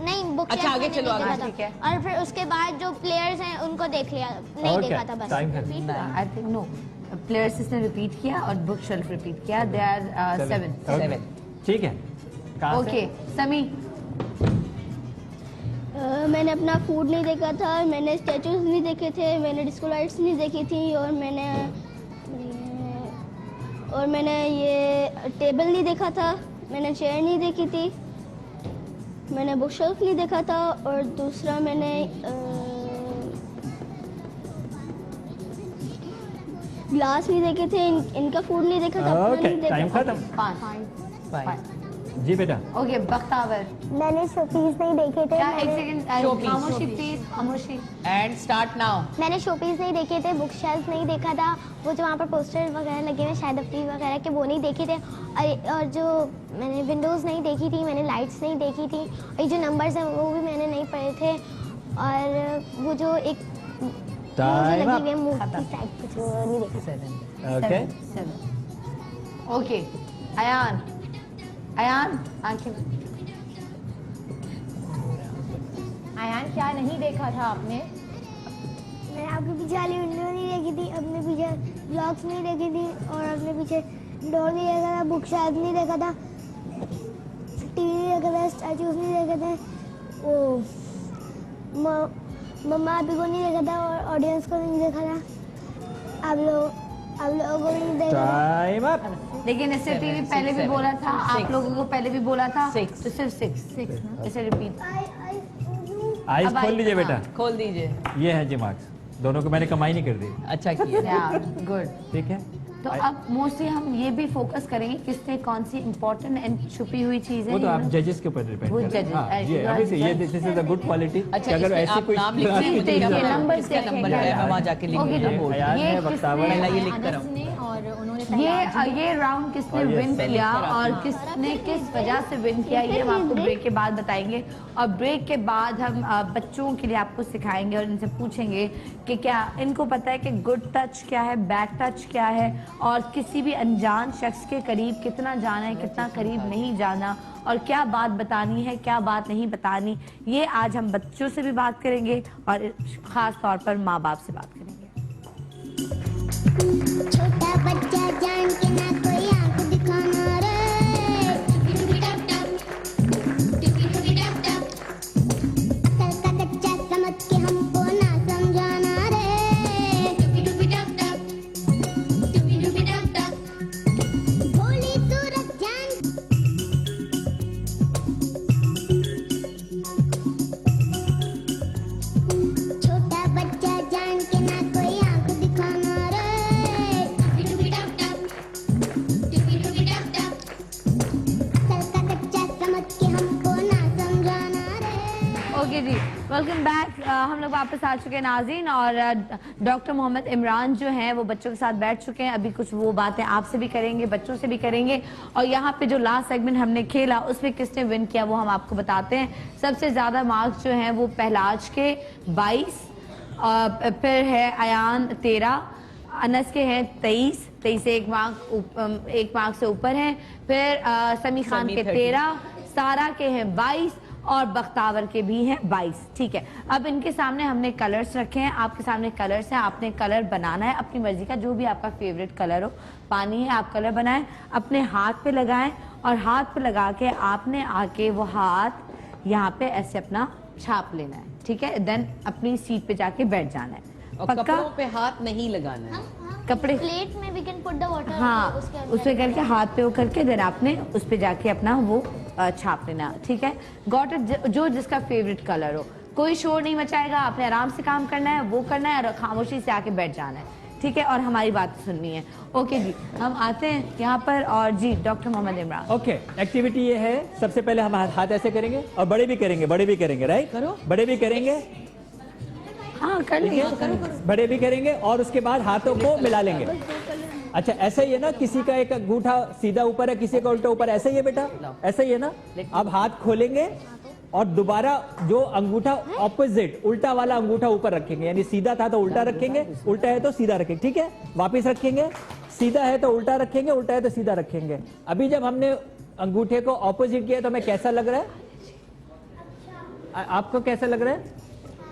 नहीं बुक अच्छा, शेल्फ आगे मैंने चलो, नहीं आगे, देखा ठीक है। था। और फिर उसके बाद जो प्लेयर्स हैं उनको देख लिया, नहीं देखा था बस। टाइम खत्म। आई थिंक नो प्लेयर्स इसने रिपीट किया और बुक शेल्फ रिपीट किया। दे आर 7 ठीक है। कहाँ से? ओके समी मैंने अपना फूड नहीं देखा था, मैंने स्टैचूज नहीं देखे थे, मैंने डिस्को लाइट्स नहीं देखी थी, और मैंने ये टेबल नहीं देखा था, मैंने चेयर नहीं देखी थी, मैंने बुक शेल्फ नहीं देखा था, और दूसरा मैंने ग्लास नहीं देखे थे, इनका फूड नहीं देखा था, अपना ओके नहीं देखा टाइम था। खत्म। 5 जी बेटा। ओके बख्तावर मैंने शोपीस नहीं देखे थे, क्या एक मैंने- सेकंड Showpiece, खामोशी showpiece. प्लीज खामोशी। And start now. मैंने शोपीस नहीं देखे थे, बुक शेल्फ नहीं देखा था, वो जो वहाँ पर पोस्टर वगैरह लगे हुए शायद अफरीदी वगैरह के वो नहीं देखे थे, और जो मैंने विंडोज़ नहीं देखी थी, मैंने लाइट्स नहीं देखी थी, और ये जो नंबर्स हैं वो भी मैंने नहीं पढ़े थे, और वो जो एक Time लगी up. हुई है मूर्ति टाइप कुछ वो नहीं देखा। ओके 7 ओके अयान आंखें आयान क्या नहीं देखा था आपने? मैंने आपके पीछे वाली विंडो नहीं देखी थी, अपने पीछे ब्लॉक्स नहीं देखी थी, और अपने पीछे डोर नहीं देखा था, बुक शेल्फ नहीं देखा था, टीवी नहीं देखा था, स्टैचूज नहीं देखे थे, वो मम्मा अभी को नहीं देखा था, और ऑडियंस को नहीं देखा था, आप लोगों को नहीं देखा था। Time up. लेकिन इससे Seven, टीवी six, पहले भी seven. बोला था, आप Six. लोगों को पहले भी बोला था, Six. तो सिर्फ 6 इसे रिपीट। आइज अब खोल लीजिए बेटा। खोल दीजिए। ये है जी मार्क्स, दोनों को मैंने कमाई नहीं कर दी। अच्छा किया। गुड। ठीक है। तो अब मोस्टली हम ये भी फोकस करेंगे किसने कौन सी इंपॉर्टेंट एंड छुपी हुई चीजें वो तो आप हैं। जजेस के ऊपर डिपेंड वो करेगा। judges, हाँ, ये you are अभी से ये judge. This is the good quality. अच्छा अगर इसमें ऐसी आप कोई नाम लिख नहीं, लीजिए, देखिए, मुझे नंबर किसका देखिए, नंबर है, मैं वहाँ जाके लिख ओके, लूँगा बोर्ड। अयान ये है, किसने- बख्तावर पहला है। ये लिख कर अनस ने और उन्होंने ये राउंड किसने और ये विन पहले किया खराब और हुआ। किसने किस वजह से विन किया ये हम आपको ब्रेक के बाद बताएंगे। और ब्रेक के बाद हम बच्चों के लिए आपको सिखाएंगे और इनसे पूछेंगे कि क्या इनको पता है कि गुड टच क्या है, बैड टच क्या है, और किसी भी अनजान शख्स के करीब कितना जाना है, कितना करीब नहीं जाना, और क्या बात बतानी है, क्या बात नहीं बतानी। ये आज हम बच्चों से भी बात करेंगे और खास तौर पर माँ बाप से बात करेंगे। छोटा बच्चा जान के ना कोई आंख दिखाना रे, अकल का कच्चा समझ के हमको ना समझाना रे, भोली सूरत जान छोटा बच्चा जान के ना कोई आंख दिखाना रे, अकल का कच्चा समझ के हमको ना समझाना रे। ओके जी, वेलकम बैक। हम लोग वापस आ चुके हैं नाज़रीन, और डॉक्टर मोहम्मद इमरान जो हैं वो बच्चों के साथ बैठ चुके हैं। अभी कुछ वो बातें आपसे भी करेंगे, बच्चों से भी करेंगे, और यहाँ पे जो लास्ट सेगमेंट हमने खेला उसमें किसने विन किया वो हम आपको बताते हैं। सबसे ज़्यादा मार्क्स जो हैं वो पहलाज के 22, फिर है अयान 13, अनस के हैं 23 से 1 मार्क से ऊपर हैं, फिर समी खान समी के 30, 13, सारा के हैं 22 और बख्तावर के भी हैं 22। ठीक है, अब इनके सामने हमने कलर्स रखे हैं, आपके सामने कलर्स हैं, आपने कलर बनाना है अपनी मर्जी का, जो भी आपका फेवरेट कलर हो। पानी है, आप कलर बनाएं, अपने हाथ पे लगाएं, और हाथ पे लगा के आपने आके वो हाथ यहाँ पे ऐसे अपना छाप लेना है। ठीक है, देन अपनी सीट पे जाके बैठ जाना है। और कपड़ों पे हाथ नहीं लगाना है। कपड़े प्लेट में we can put the water, हाँ, उसके अंदर उस पे करके हाथ पे वो करके देन आपने उस पे जाके अपना वो छाप लेना। ठीक है, गॉट इट। जो जिसका फेवरेट कलर हो, कोई शोर नहीं मचाएगा, आपने आराम से काम करना है, वो करना है और खामोशी से आके बैठ जाना है, ठीक है, और हमारी बात सुननी है। ओके जी, हम आते हैं यहाँ पर और जी doctor Mohammad Imran. Okay, activity ये है, सबसे पहले हम हाथ ऐसे करेंगे और बड़े भी करेंगे, राइट? करो। बड़े भी करेंगे, हाँ कर ठीक लीजिए। है, बड़े भी करेंगे और उसके बाद हाथों को मिला लेंगे। अच्छा, ऐसा ही है ना, किसी का एक अंगूठा सीधा ऊपर है, किसी का उल्टा ऊपर, ऐसा ही है बेटा, ऐसा ही है ना। अब हाथ खोलेंगे और दोबारा जो अंगूठा ऑपोजिट उल्टा वाला अंगूठा ऊपर रखेंगे, यानी सीधा था तो उल्टा रखेंगे, उल्टा है तो सीधा रखेंगे, ठीक है, वापिस रखेंगे, सीधा है तो उल्टा रखेंगे, उल्टा है तो सीधा रखेंगे। अभी जब हमने अंगूठे को ऑपोजिट किया तो हमें कैसा लग रहा है? आपको कैसा लग रहा है?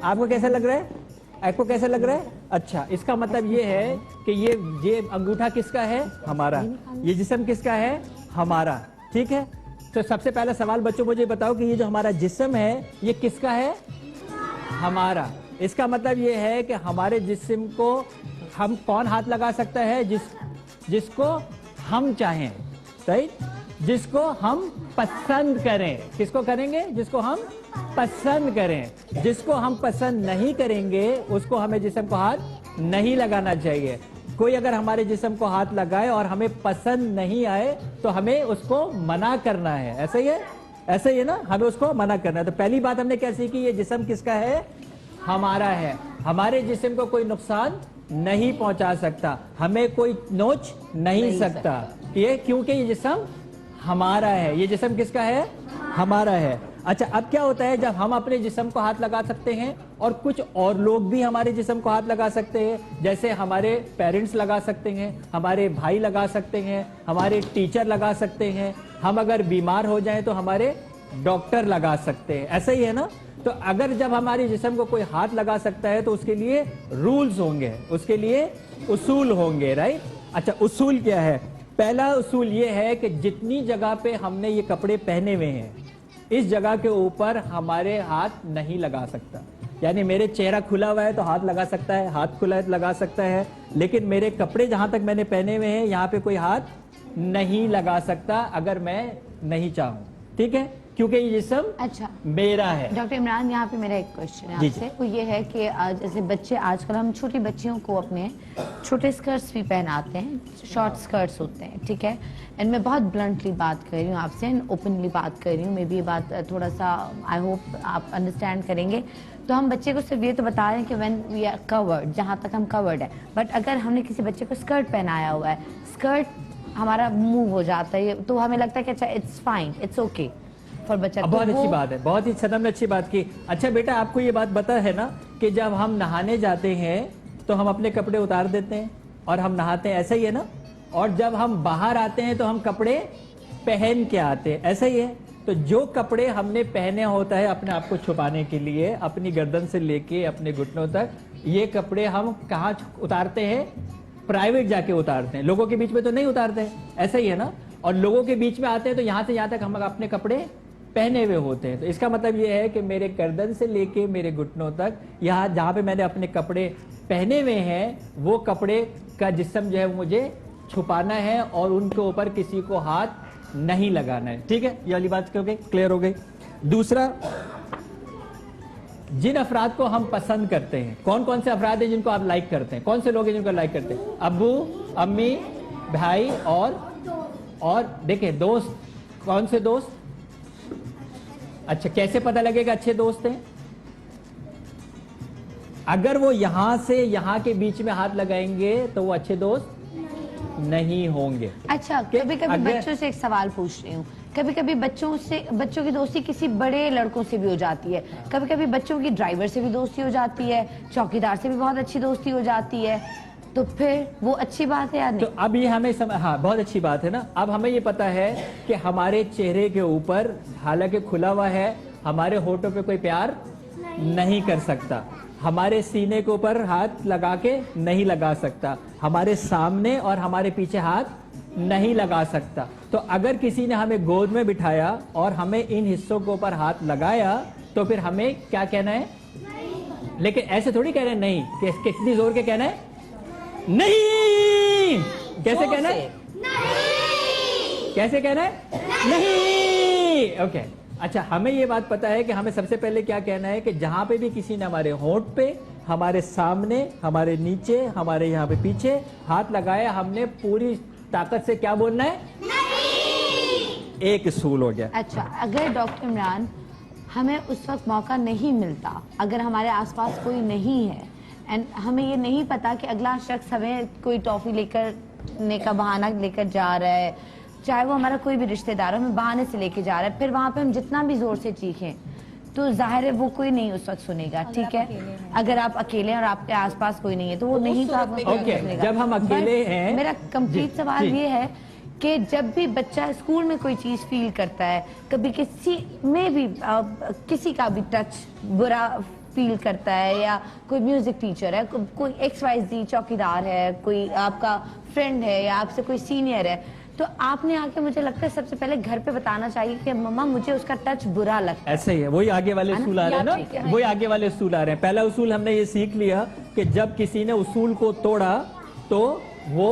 आपको कैसा लग रहा है? आपको कैसा लग रहा है? अच्छा, इसका मतलब ये है कि ये अंगूठा किसका है? हमारा। ये जिस्म किसका है? हमारा, ठीक है। तो सबसे पहला सवाल बच्चों मुझे बताओ कि ये जो हमारा जिस्म है ये किसका है? हमारा। इसका मतलब ये है कि हमारे जिस्म को हम कौन हाथ लगा सकता है? जिसको हम चाहें, राइट? जिसको हम पसंद करें। किसको करेंगे? जिसको हम पसंद करें। जिसको हम पसंद नहीं करेंगे उसको हमें जिस्म को हाथ नहीं लगाना चाहिए। कोई अगर हमारे जिस्म को हाथ लगाए और हमें पसंद नहीं आए तो हमें उसको मना करना है। ऐसा ही है? ऐसा ही है ना, हमें उसको मना करना है। तो पहली बात हमने क्या सीखी? ये जिस्म किसका है? हमारा है। हमारे जिस्म को कोई नुकसान नहीं पहुंचा सकता, हमें कोई नोच नहीं सकता। ये क्योंकि ये जिस्म हमारा है। ये जिस्म किसका है? हमारा है। अच्छा, अब क्या होता है जब हम अपने जिस्म को हाथ लगा सकते हैं और कुछ और लोग भी हमारे जिस्म को हाथ लगा सकते हैं, जैसे हमारे पेरेंट्स लगा सकते हैं, हमारे भाई लगा सकते हैं, हमारे टीचर लगा सकते हैं, हम अगर बीमार हो जाएं तो हमारे डॉक्टर लगा सकते हैं। ऐसा ही है ना? तो अगर जब हमारे जिस्म को कोई हाथ लगा सकता है तो उसके लिए रूल्स होंगे, उसके लिए उसूल होंगे, राइट? अच्छा, उसूल क्या है? पहला उसूल ये है कि जितनी जगह पे हमने ये कपड़े पहने हुए हैं इस जगह के ऊपर हमारे हाथ नहीं लगा सकता। यानी मेरे चेहरा खुला हुआ है तो हाथ लगा सकता है, हाथ खुला है तो लगा सकता है, लेकिन मेरे कपड़े जहां तक मैंने पहने हुए हैं यहाँ पे कोई हाथ नहीं लगा सकता अगर मैं नहीं चाहूं, ठीक है? क्योंकि ये जिस्म अच्छा मेरा है। डॉक्टर इमरान, यहाँ पे मेरा एक क्वेश्चन है जी, आपसे, वो ये है कि जैसे बच्चे आजकल हम छोटी बच्चियों को अपने छोटे स्कर्ट्स भी पहनाते हैं, शॉर्ट स्कर्ट्स होते हैं, ठीक है? एंड मैं बहुत ब्लंटली बात कर रही हूँ आपसे एंड ओपनली बात कर रही हूँ, मे बी ये बात थोड़ा सा आई होप आप अंडरस्टैंड करेंगे। तो हम बच्चे को सिर्फ ये तो बता रहे हैं कि व्हेन वी आर कवर्ड, जहाँ तक हम कवर्ड है, बट अगर हमने किसी बच्चे को स्कर्ट पहनाया हुआ है, स्कर्ट हमारा मूव हो जाता है तो हमें लगता है कि अच्छा it's fine, it's okay for बच्चा। बहुत अच्छी बात है, बहुत ही सदम ने अच्छी बात की। अच्छा बेटा, आपको ये बात पता है ना कि जब हम नहाने जाते हैं तो हम अपने कपड़े उतार देते हैं और हम नहाते हैं, ऐसा ही है ना? और जब हम बाहर आते हैं तो हम कपड़े पहन के आते हैं, ऐसा ही है? तो जो कपड़े हमने पहने होता है अपने आप को छुपाने के लिए, अपनी गर्दन से लेके अपने घुटनों तक, ये कपड़े हम कहाँ उतारते हैं? प्राइवेट जाके उतारते हैं, लोगों के बीच में तो नहीं उतारते हैं, ऐसा ही है ना? और लोगों के बीच में आते हैं तो यहाँ से यहाँ तक हम अपने कपड़े पहने हुए होते हैं। तो इसका मतलब ये है कि मेरे गर्दन से लेके मेरे घुटनों तक, यहाँ जहाँ पे मैंने अपने कपड़े पहने हुए हैं वो कपड़े का जिस्म जो है वो मुझे छुपाना है और उनके ऊपर किसी को हाथ नहीं लगाना है, ठीक है? ये वाली बात क्लियर हो गई। दूसरा, जिन अफराद को हम पसंद करते हैं, कौन कौन से अफराद हैं जिनको आप लाइक करते हैं? कौन से लोग हैं जिनको लाइक करते हैं? अब्बू, अम्मी, भाई और देखिए दोस्त। कौन से दोस्त? अच्छा, कैसे पता लगेगा अच्छे दोस्त हैं? अगर वो यहां से यहां के बीच में हाथ लगाएंगे तो वो अच्छे दोस्त नहीं होंगे। अच्छा, कभी कभी बच्चों से एक सवाल पूछ रही हूँ, कभी कभी बच्चों की दोस्ती किसी बड़े लड़कों से भी हो जाती है, कभी कभी बच्चों की ड्राइवर से भी दोस्ती हो जाती है, चौकीदार से भी बहुत अच्छी दोस्ती हो जाती है, तो फिर वो अच्छी बात है या नहीं? तो अब ये हमें हाँ, बहुत अच्छी बात है ना। अब हमें ये पता है कि हमारे चेहरे के ऊपर हालांकि खुला हुआ है, हमारे होठों पे कोई प्यार नहीं कर सकता, हमारे सीने के ऊपर हाथ लगा के नहीं लगा सकता, हमारे सामने और हमारे पीछे हाथ नहीं लगा सकता। तो अगर किसी ने हमें गोद में बिठाया और हमें इन हिस्सों के ऊपर हाथ लगाया तो फिर हमें क्या कहना है? लेकिन ऐसे थोड़ी कह रहे हैं नहीं, कितनी जोर के कहना है? नहीं। कैसे कहना है? नहीं। कैसे कहना है? नहीं। ओके, अच्छा, हमें ये बात पता है कि हमें सबसे पहले क्या कहना है कि जहां पे भी किसी ने हमारे होंठ पे, हमारे सामने, हमारे नीचे, हमारे यहाँ पे पीछे हाथ लगाया, हमने पूरी ताकत से क्या बोलना है? नहीं। एक असूल हो गया। अच्छा, अगर डॉक्टर इमरान हमें उस वक्त मौका नहीं मिलता, अगर हमारे आसपास कोई नहीं है एंड हमें ये नहीं पता कि अगला शख्स हमें कोई टॉफी लेकर ने का बहाना लेकर जा रहा है, चाहे वो हमारा कोई भी रिश्तेदार हो, हमें बहाने से लेके जा रहा है, फिर वहां पे हम जितना भी जोर से चीखें तो जाहिर है वो कोई नहीं उस वक्त सुनेगा, ठीक है? अगर आप अकेले हैं और आपके आसपास कोई नहीं है तो वो नहीं तो आप ओके, जब हम अकेले हैं, मेरा कंप्लीट सवाल ये है कि जब भी बच्चा स्कूल में कोई चीज फील करता है, कभी किसी में भी किसी का भी टच बुरा फील करता है, या कोई म्यूजिक टीचर है, कोई XYZ चौकीदार है, कोई आपका फ्रेंड है या आपसे कोई सीनियर है, तो आपने आके मुझे लगता है सबसे पहले घर पे बताना चाहिए कि मम्मा मुझे उसका टच बुरा लगता है। ऐसे ही है, वही आगे वाले उसूल आ रहे हैं ना, वही आगे वाले उसूल आ रहे हैं। पहला उसूल हमने ये सीख लिया कि जब किसी ने उसूल को तोड़ा तो वो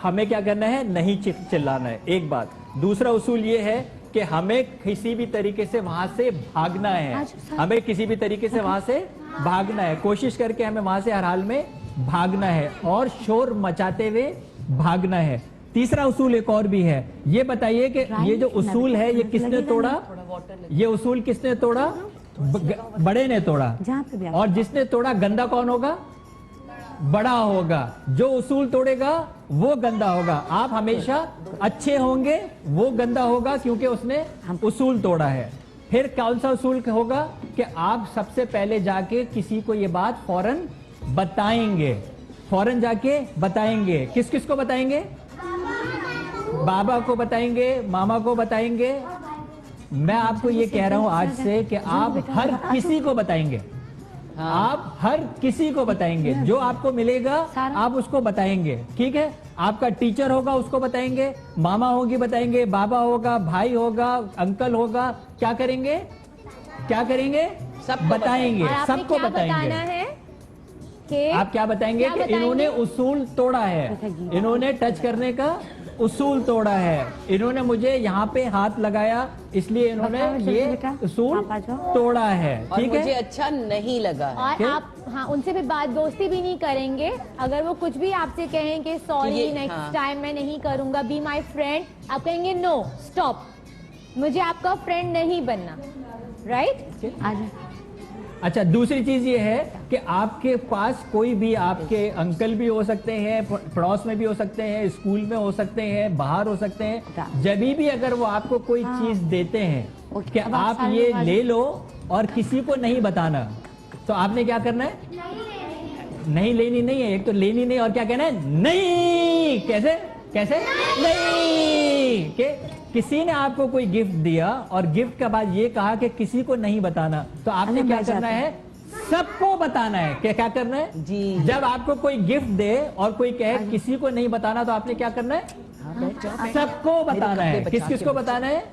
हमें क्या करना है? नहीं चिल्लाना है, एक बात। दूसरा उसूल ये है कि हमें किसी भी तरीके से वहां से भागना है, हमें किसी भी तरीके से वहां से भागना है, कोशिश करके हमें वहां से हर हाल में भागना है और शोर मचाते हुए भागना है। तीसरा उसूल एक और भी है, ये बताइए कि ये जो उसूल है ये किसने तोड़ा? ये उसूल किसने तोड़ा? बड़े ने तोड़ा, और जिसने तोड़ा गंदा कौन होगा? बड़ा होगा। जो उसूल तोड़ेगा वो गंदा होगा। आप हमेशा अच्छे होंगे, वो गंदा होगा क्योंकि उसने उसूल तोड़ा है। फिर कौन सा उसूल होगा कि आप सबसे पहले जाके किसी को ये बात फौरन बताएंगे, फौरन जाके बताएंगे। किस किस को बताएंगे? बाबा को बताएंगे, मामा को बताएंगे। मैं आपको ये कह रहा हूं आज से कि आप हर किसी को बताएंगे, आप हर किसी को बताएंगे, जो आपको मिलेगा आप उसको बताएंगे, ठीक है? आपका टीचर होगा उसको बताएंगे, मामा होगी बताएंगे, बाबा होगा, भाई होगा, अंकल होगा, क्या करेंगे? क्या करेंगे? सबको बताएंगे, सबको बताएंगे। है कि आप क्या बताएंगे? कि इन्होंने उसूल तोड़ा है, इन्होंने टच करने का उसूल तोड़ा है, इन्होंने मुझे यहाँ पे हाथ लगाया इसलिए इन्होंने ये उसूल तोड़ा है, ठीक है? मुझे अच्छा नहीं लगा। और आप हाँ उनसे भी बात दोस्ती भी नहीं करेंगे। अगर वो कुछ भी आपसे कहें कि सॉरी नेक्स्ट टाइम मैं नहीं करूंगा, बी माई फ्रेंड, आप कहेंगे नो स्टॉप, मुझे आपका फ्रेंड नहीं बनना, राइट? अच्छा, दूसरी चीज ये है कि आपके पास कोई भी, आपके अंकल भी हो सकते हैं, पड़ोस में भी हो सकते हैं, स्कूल में हो सकते हैं, बाहर हो सकते हैं, जब भी अगर वो आपको कोई चीज देते हैं कि आप ये ले लो और किसी को नहीं बताना, तो आपने क्या करना है? नहीं लेनी नहीं है, एक तो लेनी नहीं और क्या कहना है? नहीं। कैसे? कैसे? नहीं। के किसी ने आपको कोई गिफ्ट दिया और गिफ्ट के बाद ये कहा कि किसी को नहीं बताना, तो आपने क्या करना है? सबको बताना है। क्या करना है जी? जब आपको कोई गिफ्ट दे और कोई कहे किसी को नहीं बताना, तो आपने क्या करना है? सबको बताना है। किस किस को बताना है?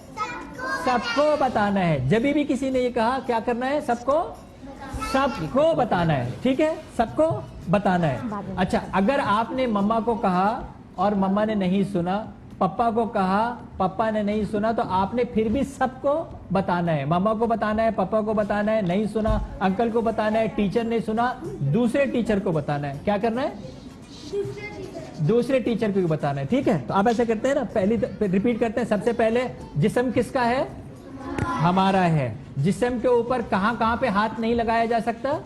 सबको बताना है। जब भी किसी ने ये कहा, क्या करना है? सबको बताना है, ठीक है? सबको बताना है। अच्छा, अगर आपने मम्मा को कहा और मम्मा ने नहीं सुना, पापा को कहा, पापा ने नहीं सुना, तो आपने फिर भी सबको बताना है। मामा को बताना है, पापा को बताना है, नहीं सुना, अंकल को बताना है, टीचर ने सुना, दूसरे टीचर को बताना है। क्या करना है? दूसरे टीचर को बताना है, ठीक है? तो आप ऐसे करते हैं ना, पहली रिपीट करते हैं। सबसे पहले जिस्म किसका है? हमारा है। जिस्म के ऊपर कहां कहां पे हाथ नहीं लगाया जा सकता?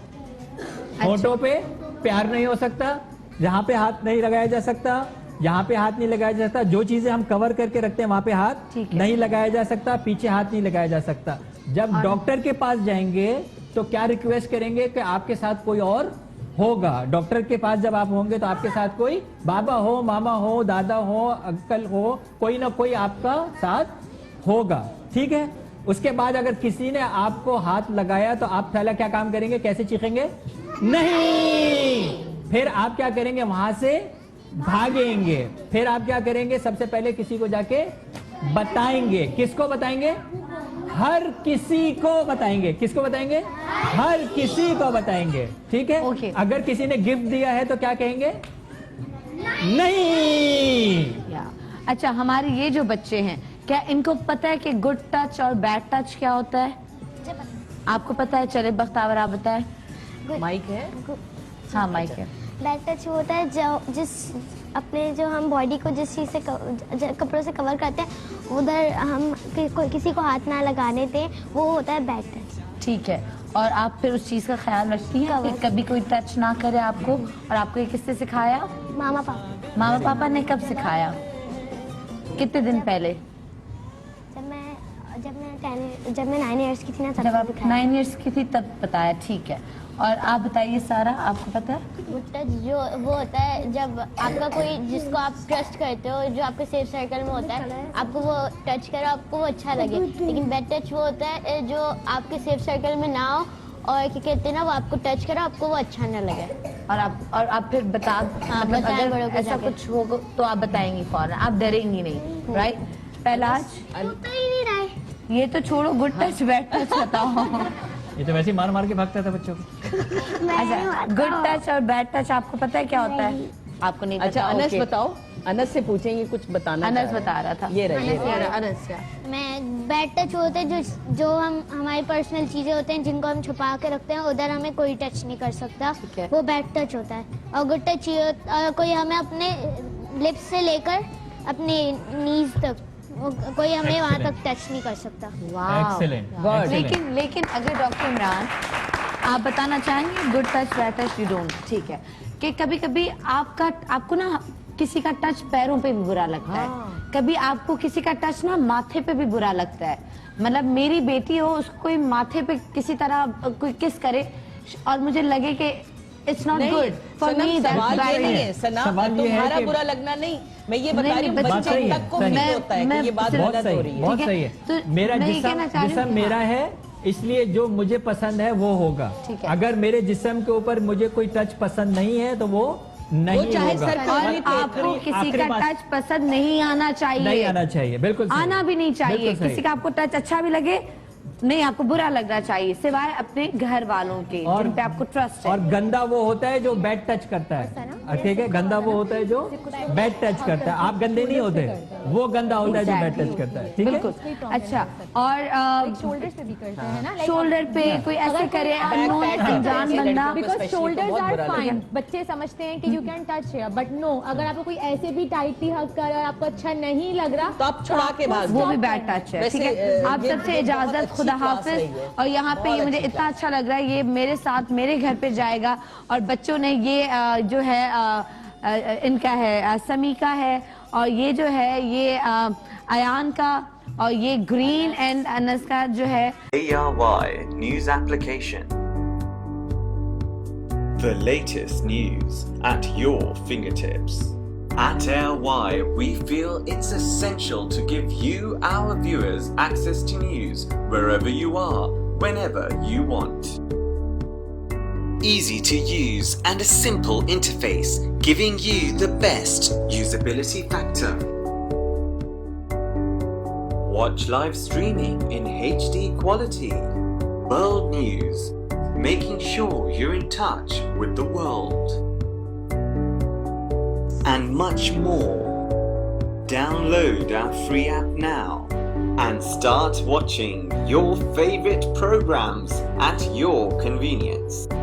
होठों पे प्यार नहीं हो सकता, जहां पे हाथ नहीं लगाया जा सकता, यहाँ पे हाथ नहीं लगाया जा सकता। जो चीजें हम कवर करके रखते हैं वहां पे हाथ नहीं लगाया जा सकता, पीछे हाथ नहीं लगाया जा सकता। जब डॉक्टर के पास जाएंगे तो क्या रिक्वेस्ट करेंगे कि आपके साथ कोई और होगा। डॉक्टर के पास जब आप होंगे तो आपके साथ कोई बाबा हो, मामा हो, दादा हो, अंकल हो, कोई ना कोई आपका साथ होगा, ठीक है? उसके बाद अगर किसी ने आपको हाथ लगाया तो आप पहला क्या काम करेंगे? कैसे चीखेंगे? नहीं। फिर आप क्या करेंगे? वहां से भागेंगे। फिर आप क्या करेंगे? सबसे पहले किसी को जाके बताएंगे। किसको बताएंगे? हर किसी को बताएंगे। किसको बताएंगे? हर किसी को बताएंगे, ठीक है? Okay. अगर किसी ने गिफ्ट दिया है तो क्या कहेंगे? नहीं। अच्छा, हमारे ये जो बच्चे हैं, क्या इनको पता है कि गुड टच और बैड टच क्या होता है? आपको पता है? चले बख्तावर आप बताएं। माइक है? हाँ माइक है। बैड टच होता है जो जिस अपने जो हम बॉडी को जिस चीज़ से कपड़ों से कवर करते हैं उधर हम किसी को हाथ ना लगाने दें, वो होता है बैड टच। ठीक है। और आप फिर उस चीज का ख्याल रखती हैं कि कभी कोई टच ना करे आपको? और आपको ये किससे सिखाया? मामा पापा। मामा पापा ने कब सिखाया? कितने दिन पहले? जब मैं 9 इयर्स की थी ना, तब जब आप सिखाया। 9 इयर्स की थी तब बताया। ठीक है। और आप बताइए सारा, आपको पता है? गुड टच जो वो होता है जब आपका कोई जिसको आप ट्रस्ट करते हो, जो आपके सेफ सर्कल में होता है, आपको वो टच करे, आपको वो अच्छा लगे। लेकिन बैड टच वो होता है जो आपके सेफ सर्कल में ना हो और क्या कहते हैं ना, वो आपको टच करे, आपको वो अच्छा ना लगे। और आप फिर हाँ, मतलब बताएं अगर बड़ों को ऐसा जाके। कुछ होगा तो आप बताएंगी फौरन, आप डरेंगी नहीं, राइट? पहलाज, होता ही नहीं रहा है। ये तो छोड़ो, गुड टच बैड टच बताओ। ये तो वैसे ही मार मार के भागता था बच्चों को। अच्छा, गुड टच और बैड टच आपको पता है क्या होता है? आपको नहीं पता? अच्छा अनस ओके। बताओ, अनस से पूछेंगे कुछ बताना। अनस बता रहा था। ये रहे। अनस क्या? मैं बैड टच होते हैं जो हम हमारी पर्सनल चीजें होते हैं जिनको हम छुपा के रखते हैं, उधर हमें कोई टच नहीं कर सकता, ठीक है। वो बैड टच होता है। और गुड टच ये कोई हमें अपने लिप्स से लेकर अपने नीज तक कोई हमें वहां तक टच नहीं कर सकता। Excellent. लेकिन अगर डॉक्टर इमरान आप बताना चाहेंगे good touch bad touch you don't, ठीक है, कि कभी कभी आपको ना किसी का टच पैरों पे भी बुरा लगता है, कभी आपको किसी का टच ना माथे पे भी बुरा लगता है। मतलब मेरी बेटी हो, उसको कोई माथे पे किसी तरह कोई किस करे और मुझे लगे कि it's not good for me. सवाल ये नहीं है सना, सवाल ये है तुम्हारा कि- बुरा लगना नहीं, मैं ये बता नहीं, रही हूँ नहीं, बात बच्चे सही है, तक को सही फील है। होता है कि ये बात बहुत गलत हो सही रही है। बहुत ठीक है? सही है। तो मेरा मैं ये कहना चाह रही जिस्म हूँ- मेरा है, इसलिए जो मुझे पसंद है वो होगा। ठीक है। अगर मेरे जिस्म के ऊपर मुझे कोई टच पसंद नहीं है तो वो नहीं चाहे होगा। सर पे और उंगली आपको किसी आखिरी का बात- टच पसंद नहीं आना चाहिए। नहीं आना चाहिए, बिल्कुल सही। आना भी नहीं चाहिए। बिल्कुल सही। किसी का आपको टच अच्छा भी लगे, नहीं आपको बुरा लगना चाहिए, सिवाय अपने घर वालों के जिन पे आपको ट्रस्ट है। और गंदा वो होता है जो बैड टच करता है, ठीक है? गंदा वो होता है जो बैड टच करता है। आप गंदे नहीं होते, वो गंदा होता है जो बैड टच करता है, ठीक है? बिल्कुल। अच्छा, और शोल्डर्स पे भी करते हैं ना, शोल्डर पे कोई ऐसे करे अननोन अनजान बंदा, बिकॉज शोल्डर्स बहुत आर बुरा फाइन, बच्चे समझते हैं कि you can touch here, but no, अगर आपको कोई ऐसे भी टाइटली हग कर और आपको अच्छा नहीं लग रहा तो आप छुड़ा के भाग वो जाओ। भी बैड टच है, वैसे, ठीक है? आप ये सबसे बहुत इजाजत, अच्छी खुदा क्लास हाफिज। रही है। और यहाँ पे ये बहुत मुझे अच्छी इतना अच्छा लग रहा है, ये मेरे साथ मेरे घर पे जाएगा और बच्चों ने ये जो है इनका है समी का है, और ये जो है ये अयान का, और ये ग्रीन एंड अनस का जो है ARY News Application. The latest news at your fingertips. At ARY, we feel it's essential to give you, our viewers, access to news wherever you are, whenever you want. Easy to use and a simple interface, giving you the best usability factor. Watch live streaming in HD quality. World news, making sure you're in touch with the world. And much more. Download our free app now and start watching your favorite programs at your convenience.